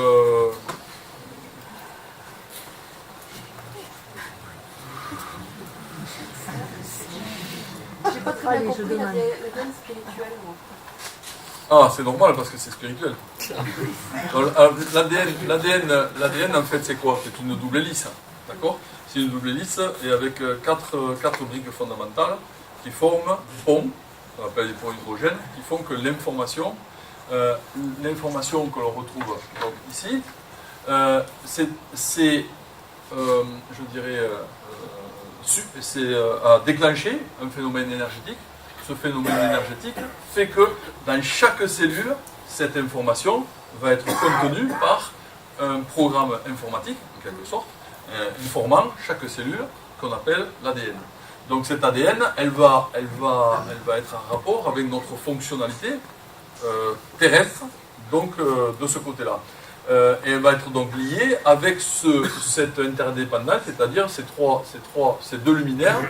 J'ai pas très bien compris l'ADN spirituel, moi. Ah, c'est normal parce que c'est spirituel. L'ADN, en fait, c'est quoi? C'est une double hélice. D'accord? C'est une double hélice et avec quatre briques fondamentales qui forment pont, on appelle les ponts hydrogènes, qui font que l'information que l'on retrouve donc, ici, c'est à déclencher un phénomène énergétique. Ce phénomène énergétique fait que dans chaque cellule, cette information va être contenue par un programme informatique, en quelque sorte, informant chaque cellule qu'on appelle l'ADN. Donc cet ADN, elle va être en rapport avec notre fonctionnalité terrestre, donc de ce côté-là. Et elle va être donc liée avec cette interdépendance, c'est-à-dire ces deux luminaires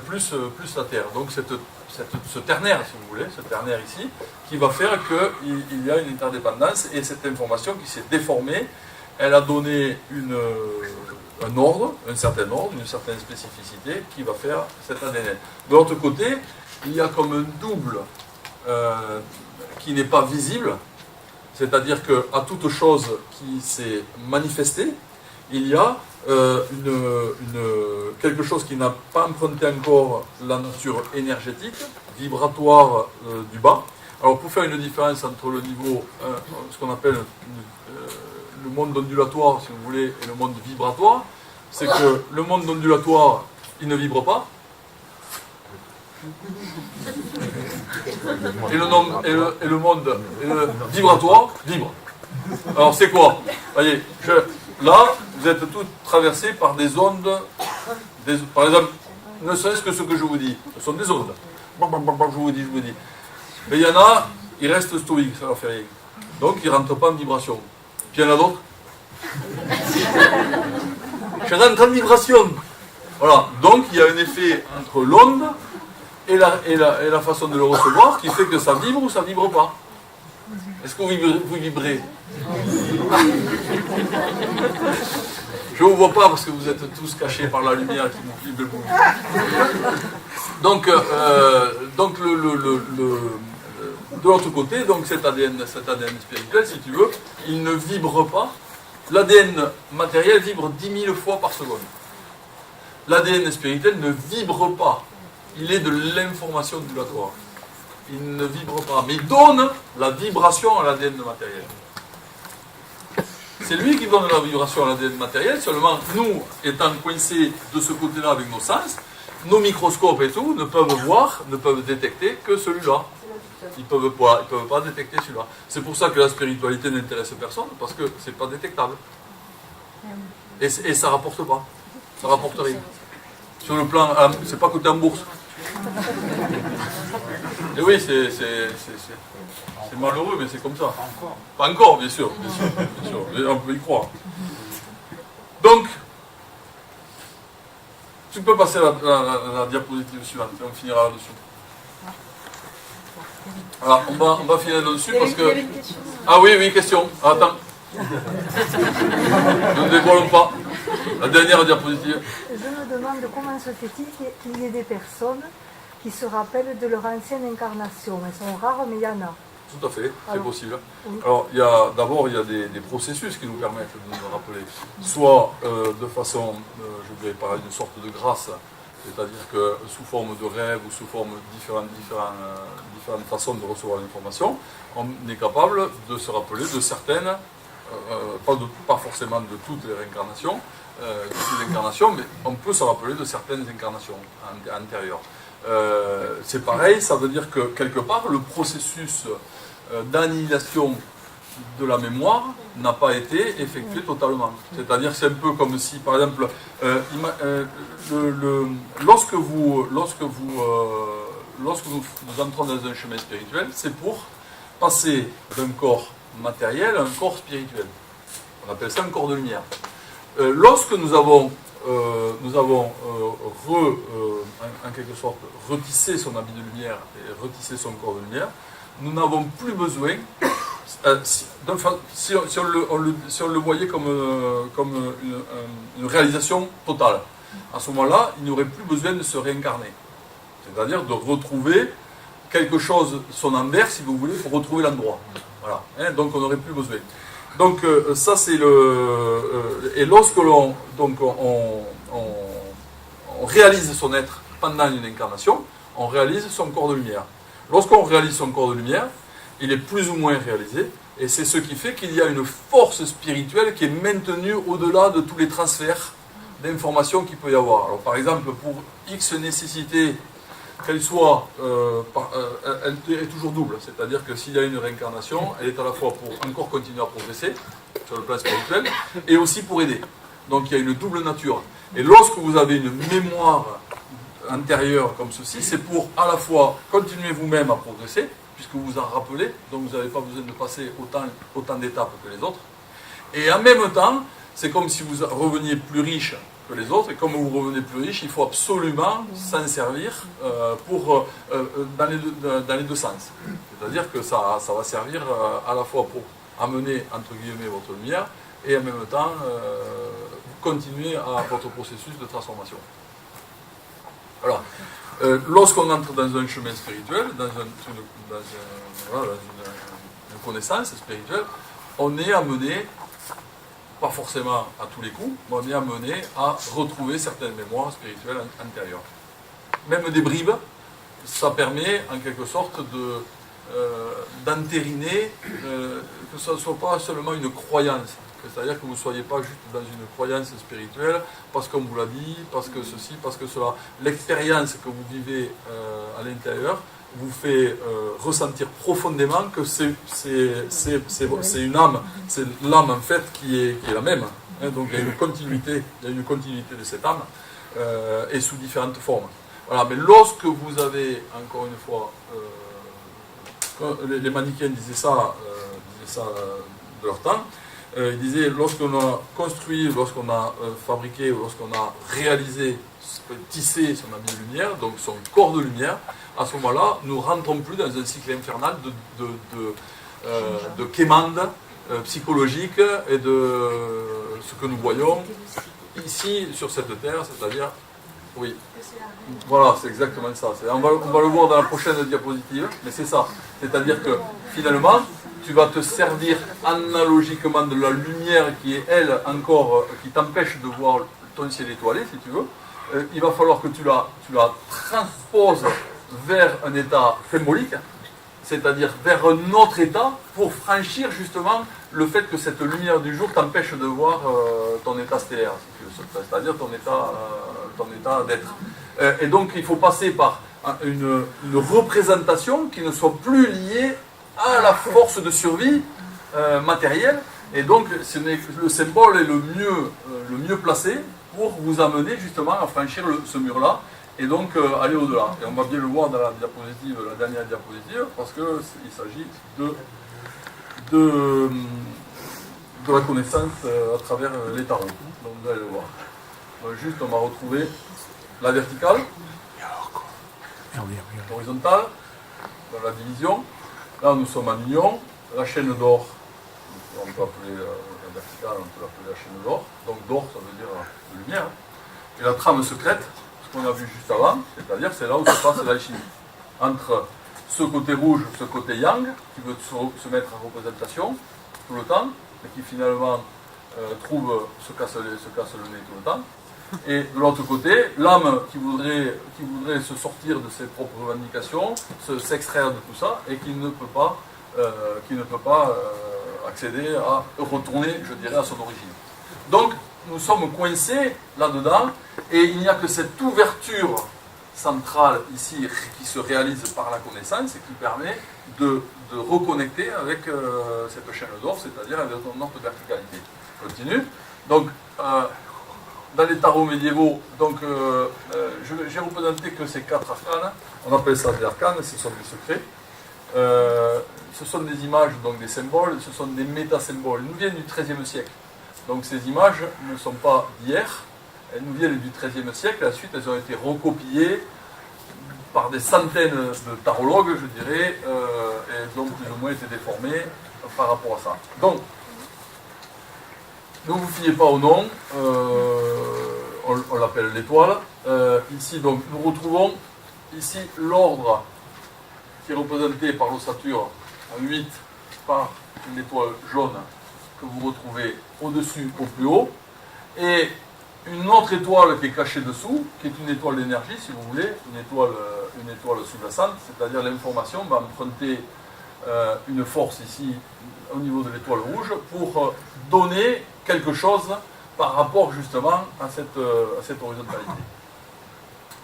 plus la Terre. Donc ce ternaire, si vous voulez, ce ternaire ici, qui va faire qu'il y a une interdépendance, et cette information qui s'est déformée, elle a donné un ordre, un certain ordre, une certaine spécificité qui va faire cet ADN. De l'autre côté, il y a comme un double qui n'est pas visible, c'est-à-dire qu'à toute chose qui s'est manifestée, il y a quelque chose qui n'a pas emprunté encore la nature énergétique, vibratoire du bas. Alors pour faire une différence entre le niveau, ce qu'on appelle le monde ondulatoire, si vous voulez, et le monde vibratoire, c'est que le monde ondulatoire, il ne vibre pas. Et le monde vibratoire vibre. Alors c'est quoi? Voyez, là, vous êtes tous traversés par des ondes, par exemple, ne serait-ce que ce que je vous dis, ce sont des ondes. Je vous dis. Mais il y en a il reste stoïque, ça leur fait rien. Donc il ne rentre pas en vibration. Puis il y en a d'autres. Je rentre en vibration. Voilà, donc il y a un effet entre l'onde et la façon de le recevoir qui fait que ça vibre ou ça ne vibre pas. Est-ce que vous vibrez? Je ne vous vois pas parce que vous êtes tous cachés par la lumière qui vous vibre le bout. Donc de l'autre côté, donc cet ADN spirituel, si tu veux, il ne vibre pas. L'ADN matériel vibre 10 000 fois par seconde. L'ADN spirituel ne vibre pas. Il est de l'information ondulatoire. Il ne vibre pas, mais il donne la vibration à l'ADN matériel. C'est lui qui donne la vibration à l'ADN matériel, seulement nous, étant coincés de ce côté-là avec nos sens, nos microscopes et tout ne peuvent voir, ne peuvent détecter que celui-là. Ils ne peuvent pas détecter celui-là. C'est pour ça que la spiritualité n'intéresse personne, parce que ce n'est pas détectable. Et ça ne rapporte pas. Ça ne rapporte rien. Sur le plan, c'est pas coté en bourse. Et oui, c'est malheureux, mais c'est comme ça. Pas encore, bien sûr. Mais on peut y croire. Donc, tu peux passer la diapositive suivante, et on finira là-dessus. Alors, on va finir là-dessus parce que... Ah oui, question. Attends. Ne dévoilons pas. La dernière diapositive. Je me demande comment se fait-il qu'il y ait des personnes qui se rappellent de leur ancienne incarnation. Elles sont rares, mais il y en a. Tout à fait, c'est possible. Oui. Alors, d'abord, il y a des processus qui nous permettent de nous rappeler. Soit de façon, je vais parler d'une sorte de grâce, c'est-à-dire que sous forme de rêve ou sous forme de différentes façons de recevoir l'information, on est capable de se rappeler de certaines, pas forcément de toutes les réincarnations, mais on peut se rappeler de certaines incarnations antérieures. C'est pareil, ça veut dire que quelque part, le processus d'annihilation de la mémoire n'a pas été effectué totalement. C'est-à-dire que c'est un peu comme si, par exemple, lorsque nous entrons dans un chemin spirituel, c'est pour passer d'un corps matériel à un corps spirituel. On appelle ça un corps de lumière. Lorsque nous avons en quelque sorte retissé son habit de lumière et retissé son corps de lumière, nous n'avons plus besoin, si on le voyait comme une réalisation totale, à ce moment-là, il n'y aurait plus besoin de se réincarner. C'est-à-dire de retrouver quelque chose, son envers, si vous voulez, pour retrouver l'endroit. Voilà. Donc on n'aurait plus besoin. Donc ça c'est et lorsque on réalise son être pendant une incarnation, on réalise son corps de lumière. Lorsqu'on réalise son corps de lumière, il est plus ou moins réalisé, et c'est ce qui fait qu'il y a une force spirituelle qui est maintenue au-delà de tous les transferts d'informations qu'il peut y avoir. Alors par exemple, pour X nécessité, qu'elle soit, elle est toujours double, c'est-à-dire que s'il y a une réincarnation, elle est à la fois pour encore continuer à progresser sur le plan spirituel, et aussi pour aider. Donc il y a une double nature. Et lorsque vous avez une mémoire intérieure comme ceci, c'est pour à la fois continuer vous-même à progresser, puisque vous vous en rappelez, donc vous n'avez pas besoin de passer autant d'étapes que les autres, et en même temps, c'est comme si vous reveniez plus riche que les autres, et comme vous revenez plus riche, il faut absolument s'en servir dans les deux sens. C'est-à-dire que ça va servir à la fois pour amener, entre guillemets, votre lumière, et en même temps continuer à votre processus de transformation. Alors, lorsqu'on entre dans un chemin spirituel, dans une connaissance spirituelle, on est amené, pas forcément à tous les coups, mais on est amené à retrouver certaines mémoires spirituelles antérieures. Même des bribes, ça permet en quelque sorte d'entériner que ce ne soit pas seulement une croyance. C'est-à-dire que vous ne soyez pas juste dans une croyance spirituelle parce qu'on vous l'a dit, parce que ceci, parce que cela. L'expérience que vous vivez à l'intérieur vous fait ressentir profondément que c'est une âme, c'est l'âme en fait qui est la même. Donc il y a une continuité de cette âme et sous différentes formes. Voilà, mais lorsque vous avez, encore une fois, les mannequins disaient ça de leur temps. Ils disaient, lorsqu'on a construit, lorsqu'on a fabriqué, lorsqu'on a réalisé, tissé son habit de lumière, donc son corps de lumière, à ce moment-là, nous ne rentrons plus dans un cycle infernal de quémande psychologique et de ce que nous voyons ici sur cette terre, c'est-à-dire, oui, voilà, c'est exactement ça. On va le voir dans la prochaine diapositive, mais c'est ça. C'est-à-dire que finalement, tu vas te servir analogiquement de la lumière qui est, elle, encore, qui t'empêche de voir ton ciel étoilé, si tu veux. Il va falloir que tu la transposes vers un état symbolique, c'est-à-dire vers un autre état, pour franchir justement le fait que cette lumière du jour t'empêche de voir ton état stellaire, c'est-à-dire ton état d'être. Et donc il faut passer par une représentation qui ne soit plus liée à la force de survie matérielle, et donc le symbole est le mieux placé pour vous amener justement à franchir ce mur-là, et donc aller au-delà. Et on va bien le voir dans la diapositive, la dernière diapositive, parce qu'il s'agit de la connaissance à travers les tarots. Donc vous allez le voir. Donc, juste, on va retrouver la verticale, l'horizontale, dans la division. Là, nous sommes en union. La chaîne d'or, on peut appeler la verticale, on peut l'appeler la chaîne d'or. Donc d'or, ça veut dire de lumière. Et la trame secrète, ce qu'on a vu juste avant, c'est-à-dire c'est là où se passe l'alchimie. Entre ce côté rouge, ce côté yang, qui veut se mettre en représentation tout le temps, et qui finalement se casse le nez tout le temps. Et de l'autre côté, l'âme qui voudrait se sortir de ses propres revendications, s'extraire de tout ça, et qui ne peut pas accéder à retourner, je dirais, à son origine. Donc, nous sommes coincés là-dedans, et il n'y a que cette ouverture centrale ici qui se réalise par la connaissance et qui permet de reconnecter avec cette chaîne d'or, c'est-à-dire avec notre verticalité. Je continue. Donc, dans les tarots médiévaux, donc, j'ai représenté que ces 4 arcanes. On appelle ça des arcanes, ce sont des secrets. Ce sont des images, donc des symboles, ce sont des métasymboles. Ils nous viennent du XIIIe siècle. Donc ces images ne sont pas d'hier, elles nous viennent du XIIIe siècle. Ensuite, elles ont été recopiées par des centaines de tarologues, je dirais, et elles ont plus ou moins été déformées par rapport à ça. Donc, ne vous fiez pas au nom, on l'appelle l'étoile. Ici, donc, nous retrouvons ici l'ordre qui est représenté par l'ossature en 8 par une étoile jaune que vous retrouvez au-dessus, au plus haut, et une autre étoile qui est cachée dessous, qui est une étoile d'énergie, si vous voulez, une étoile sous-jacente, c'est-à-dire l'information va emprunter une force ici au niveau de l'étoile rouge pour donner quelque chose par rapport justement à cette horizontalité.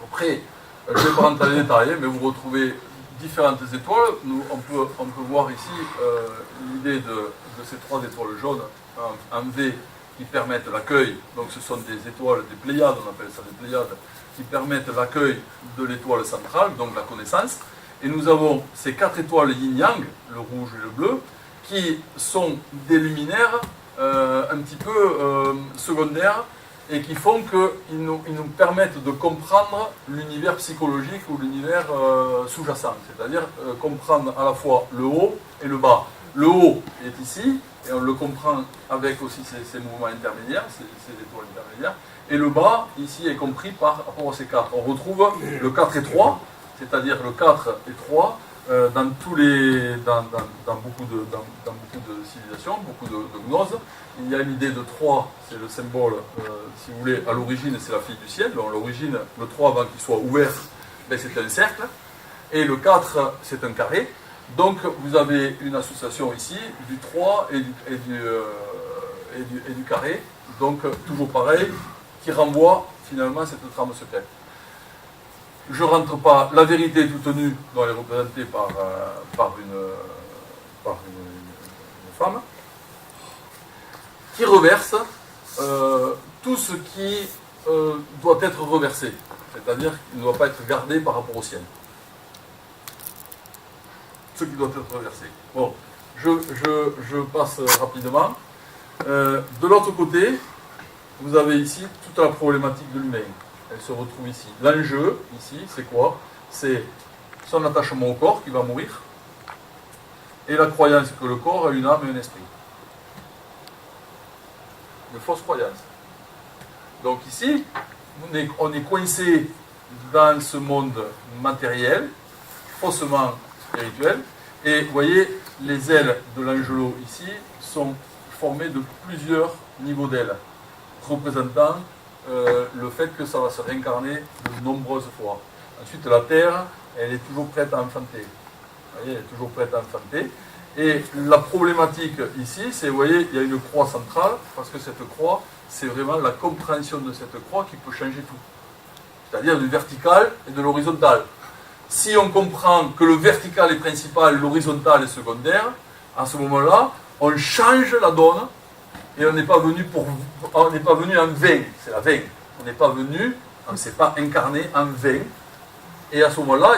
Après, je ne vais pas rentrer dans les détails, mais vous retrouvez différentes étoiles. On peut voir ici l'idée de ces 3 étoiles jaunes en V qui permettent l'accueil. Donc ce sont des étoiles, des Pléiades, on appelle ça des Pléiades, qui permettent l'accueil de l'étoile centrale, donc la connaissance. Et nous avons ces 4 étoiles yin-yang, le rouge et le bleu, qui sont des luminaires un petit peu secondaires, et qui font qu'ils nous permettent de comprendre l'univers psychologique ou l'univers sous-jacent, c'est-à-dire comprendre à la fois le haut et le bas. Le haut est ici, et on le comprend avec aussi ces mouvements intermédiaires, ces étoiles intermédiaires, et le bas, ici, est compris par rapport à ces 4. On retrouve le 4 et 3, c'est-à-dire le 4 et 3, dans beaucoup de civilisations, beaucoup de gnoses. Il y a une idée de 3, c'est le symbole, si vous voulez, à l'origine, c'est la fille du ciel. Donc, l'origine, le 3, avant qu'il soit ouvert, ben, c'est un cercle. Et le 4, c'est un carré. Donc, vous avez une association ici du 3 et du carré. Donc, toujours pareil, qui renvoie finalement à cette trame secrète. Je ne rentre pas, la vérité toute nue doit être représentée par une femme qui reverse tout ce qui doit être reversé, c'est-à-dire qu'il ne doit pas être gardé par rapport au ciel. ce qui doit être versé. Bon, je passe rapidement. De l'autre côté, vous avez ici toute la problématique de l'humain. Elle se retrouve ici. L'enjeu, ici, c'est quoi? C'est son attachement au corps qui va mourir et la croyance que le corps a une âme et un esprit. Une fausse croyance. Donc ici, on est coincé dans ce monde matériel, faussement spirituel, et vous voyez, les ailes de l'angelo ici sont formées de plusieurs niveaux d'ailes, représentant le fait que ça va se réincarner de nombreuses fois. Ensuite, la terre, elle est toujours prête à enfanter. Vous voyez, elle est toujours prête à enfanter. Et la problématique ici, c'est, vous voyez, il y a une croix centrale, parce que cette croix, c'est vraiment la compréhension de cette croix qui peut changer tout. C'est-à-dire du vertical et de l'horizontal. Si on comprend que le vertical est principal, l'horizontal est secondaire, à ce moment-là, on change la donne et on n'est pas venu en vain. C'est la vain. On n'est pas venu, on ne s'est pas incarné en vain. Et à ce moment-là,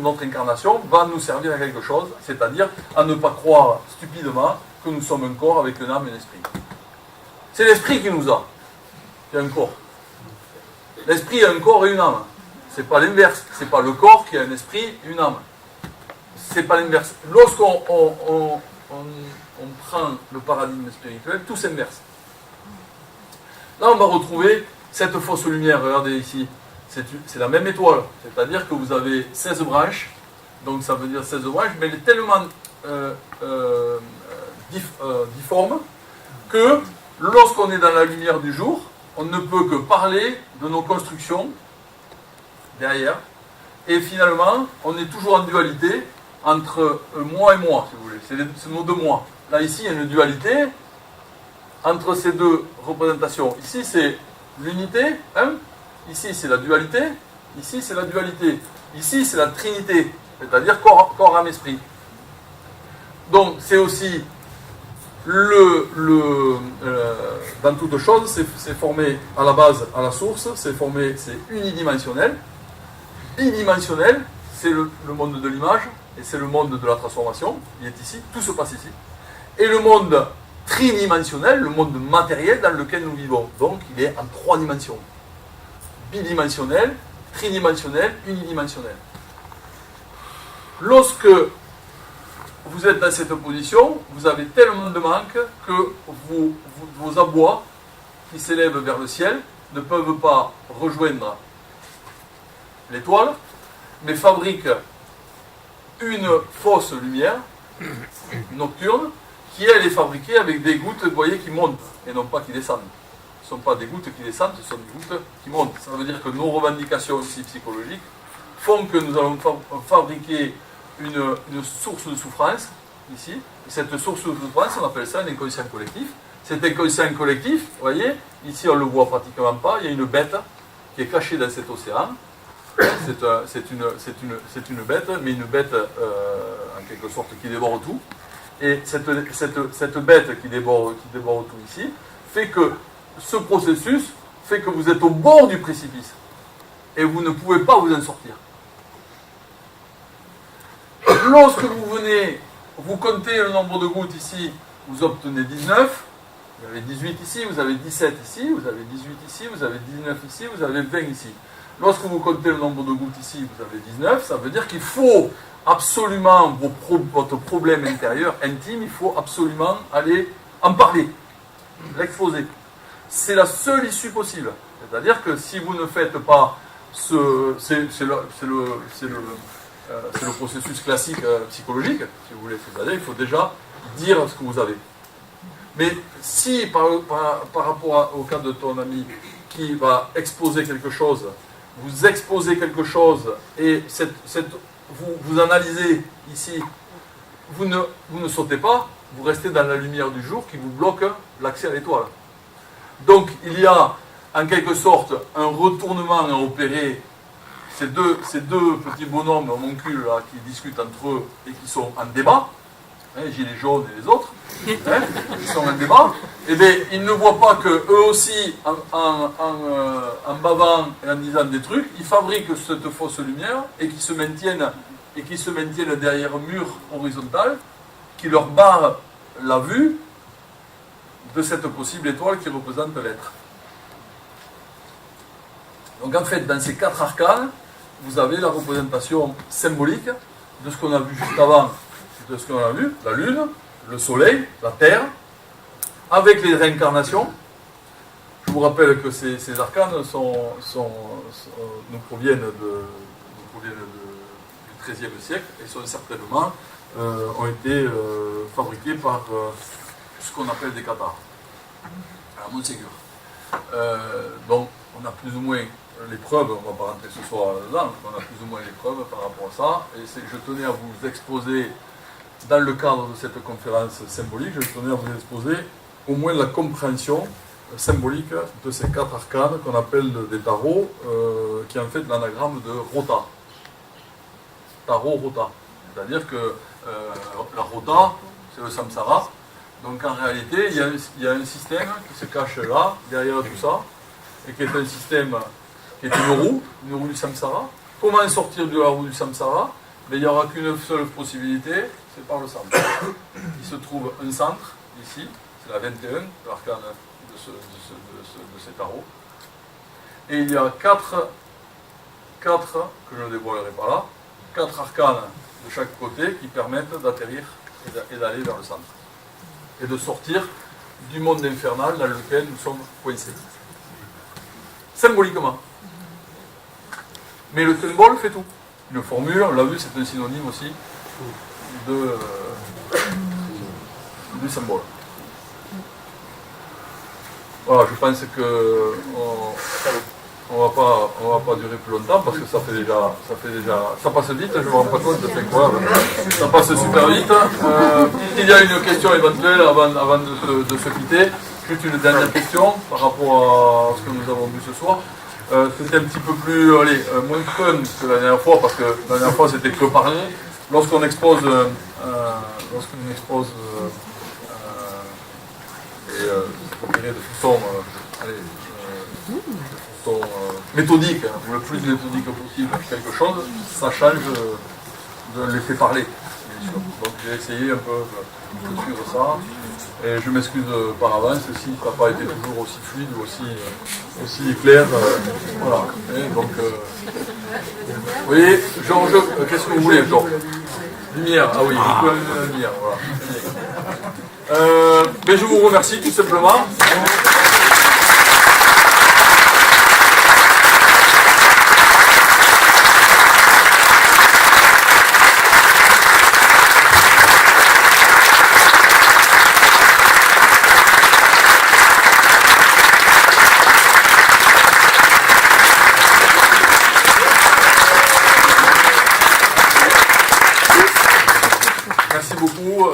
notre incarnation va nous servir à quelque chose, c'est-à-dire à ne pas croire stupidement que nous sommes un corps avec une âme et un esprit. C'est l'esprit qui nous a, qui a un corps. L'esprit a un corps et une âme. C'est pas l'inverse. C'est pas le corps qui a un esprit et une âme. C'est pas l'inverse. Lorsqu'on prend le paradigme spirituel, tout s'inverse. Là, on va retrouver cette fausse lumière. Regardez ici. C'est la même étoile. C'est-à-dire que vous avez 16 branches. Donc ça veut dire 16 branches, mais elle est tellement difforme que lorsqu'on est dans la lumière du jour, on ne peut que parler de nos constructions derrière. Et finalement, on est toujours en dualité entre moi et moi, si vous voulez. C'est nos deux moi. Là, ici, il y a une dualité entre ces deux représentations. Ici, c'est l'unité. Hein? Ici, c'est la dualité. Ici, c'est la dualité. Ici, c'est la trinité. C'est-à-dire corps, âme, esprit. Donc, c'est aussi dans toute chose, c'est formé à la base, à la source, c'est unidimensionnel. Bidimensionnel, c'est le monde de l'image, et c'est le monde de la transformation, il est ici, tout se passe ici. Et le monde tridimensionnel, le monde matériel dans lequel nous vivons, donc il est en 3 dimensions. Bidimensionnel, tridimensionnel, unidimensionnel. Lorsque vous êtes dans cette position, vous avez tellement de manque que vos abois qui s'élèvent vers le ciel ne peuvent pas rejoindre l'étoile, mais fabriquent une fausse lumière nocturne qui, elle, est fabriquée avec des gouttes, vous voyez, qui montent et non pas qui descendent. Ce ne sont pas des gouttes qui descendent, ce sont des gouttes qui montent. Ça veut dire que nos revendications aussi psychologiques font que nous allons fabriquer une source de souffrance, ici. Et cette source de souffrance, on appelle ça un inconscient collectif. Cet inconscient collectif, vous voyez, ici on ne le voit pratiquement pas, il y a une bête qui est cachée dans cet océan. C'est une bête, mais une bête en quelque sorte qui dévore tout. Et cette bête qui dévore tout ici, fait que ce processus fait que vous êtes au bord du précipice. Et vous ne pouvez pas vous en sortir. Lorsque vous venez, vous comptez le nombre de gouttes ici, vous obtenez 19, vous avez 18 ici, vous avez 17 ici, vous avez 18 ici, vous avez 19 ici, vous avez 20 ici. Lorsque vous comptez le nombre de gouttes ici, vous avez 19, ça veut dire qu'il faut absolument votre problème intérieur, intime, il faut absolument aller en parler, l'exposer. C'est la seule issue possible. C'est-à-dire que si vous ne faites pas c'est le processus classique psychologique, si vous voulez. C'est-à-dire qu'il faut déjà dire ce que vous avez. Mais si, par rapport au cas de ton ami qui va exposer quelque chose, vous exposez quelque chose et vous analysez ici, vous ne sautez pas, vous restez dans la lumière du jour qui vous bloque l'accès à l'étoile. Donc il y a en quelque sorte un retournement à opérer. Ces deux petits bonhommes homoncules là, qui discutent entre eux et qui sont en débat, Gilets jaunes et les autres, qui sont en débat, et bien ils ne voient pas que eux aussi, en bavant et en disant des trucs, ils fabriquent cette fausse lumière et qui se maintiennent et qui se maintiennent derrière un mur horizontal qui leur barre la vue de cette possible étoile qui représente l'être. Donc en fait, dans ces 4 arcanes, vous avez la représentation symbolique de ce qu'on a vu juste avant, de ce qu'on a vu, la Lune, le Soleil, la Terre, avec les réincarnations. Je vous rappelle que ces arcanes nous proviennent du XIIIe siècle et sont certainement ont été fabriqués par ce qu'on appelle des cathares, à Montségur. Donc on a plus ou moins les preuves, on ne va pas rentrer ce soir là-dedans, on a plus ou moins les preuves par rapport à ça, et je tenais à vous exposer, dans le cadre de cette conférence symbolique, je tenais à vous exposer au moins la compréhension symbolique de ces 4 arcanes qu'on appelle des tarots, qui est en fait l'anagramme de Rota. Tarot-Rota. C'est-à-dire que la Rota, c'est le samsara. Donc en réalité, il y a un système qui se cache là, derrière tout ça, et qui est un système qui est une roue du samsara. Comment sortir de la roue du samsara? Mais il n'y aura qu'une seule possibilité, c'est par le centre. Il se trouve un centre, ici, c'est la 21, l'arcane de ces tarots. Et il y a 4, que je ne dévoilerai pas là, 4 arcanes de chaque côté qui permettent d'atterrir et d'aller vers le centre. Et de sortir du monde infernal dans lequel nous sommes coincés. Symboliquement. Mais le symbole fait tout. Une formule, on l'a vu, c'est un synonyme aussi du symbole. Voilà, je pense que on va pas durer plus longtemps parce que ça passe vite, je me rends pas compte, c'est incroyable. Ça passe super vite. Il y a une question éventuelle avant de se quitter. Juste une dernière question par rapport à ce que nous avons vu ce soir. C'était un petit peu plus, moins fun que la dernière fois parce que la dernière fois c'était que parler. Lorsqu'on expose, de façon méthodique, le plus méthodique possible quelque chose, ça change de laisser parler, bien sûr. Donc j'ai essayé un peu de suivre ça, et je m'excuse par avance si ça n'a pas été toujours aussi fluide ou aussi clair. Voilà. Et donc, oui, Georges, qu'est-ce que vous voulez, Georges? Lumière, ah oui, lumière, voilà. Mais je vous remercie tout simplement. Merci beaucoup.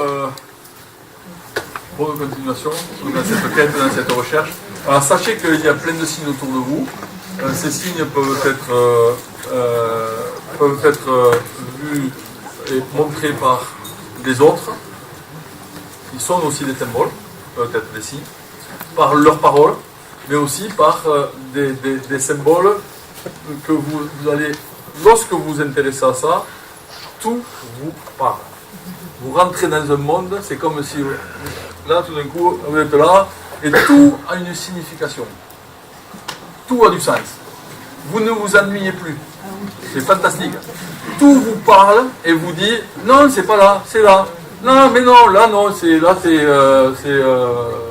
Bonne continuation dans cette quête, dans cette recherche. Alors sachez qu'il y a plein de signes autour de vous. Ces signes peuvent être vus et montrés par des autres. Ils sont aussi des symboles, peut-être des signes, par leurs paroles, mais aussi par des symboles que vous allez, lorsque vous vous intéressez à ça, tout vous parle. Vous rentrez dans un monde, c'est comme si, là, tout d'un coup, vous êtes là, et tout a une signification. Tout a du sens. Vous ne vous ennuyez plus. C'est fantastique. Tout vous parle et vous dit, non, c'est pas là, c'est là. Non, mais non, là, non, c'est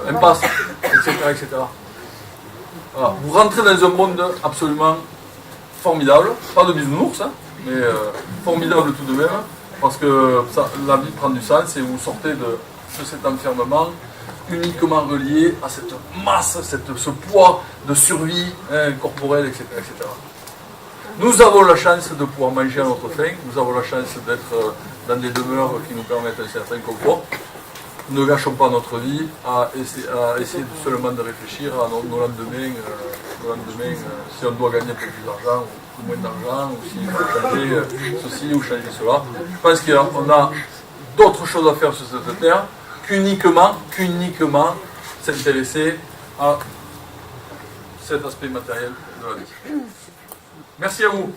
impasse, etc., etc. Voilà. Vous rentrez dans un monde absolument formidable. Pas de bisounours, hein, mais formidable tout de même. Parce que la vie prend du sens et vous sortez de cet enfermement uniquement relié à cette masse, ce poids de survie corporelle, etc., etc. Nous avons la chance de pouvoir manger à notre faim, nous avons la chance d'être dans des demeures qui nous permettent un certain confort. Ne gâchons pas notre vie à essayer seulement de réfléchir à nos lendemains, si on doit gagner un peu plus d'argent ou moins d'argent, ou s'il faut changer ceci ou changer cela. Je pense qu'on a d'autres choses à faire sur cette terre qu'uniquement s'intéresser à cet aspect matériel de la vie. Merci à vous.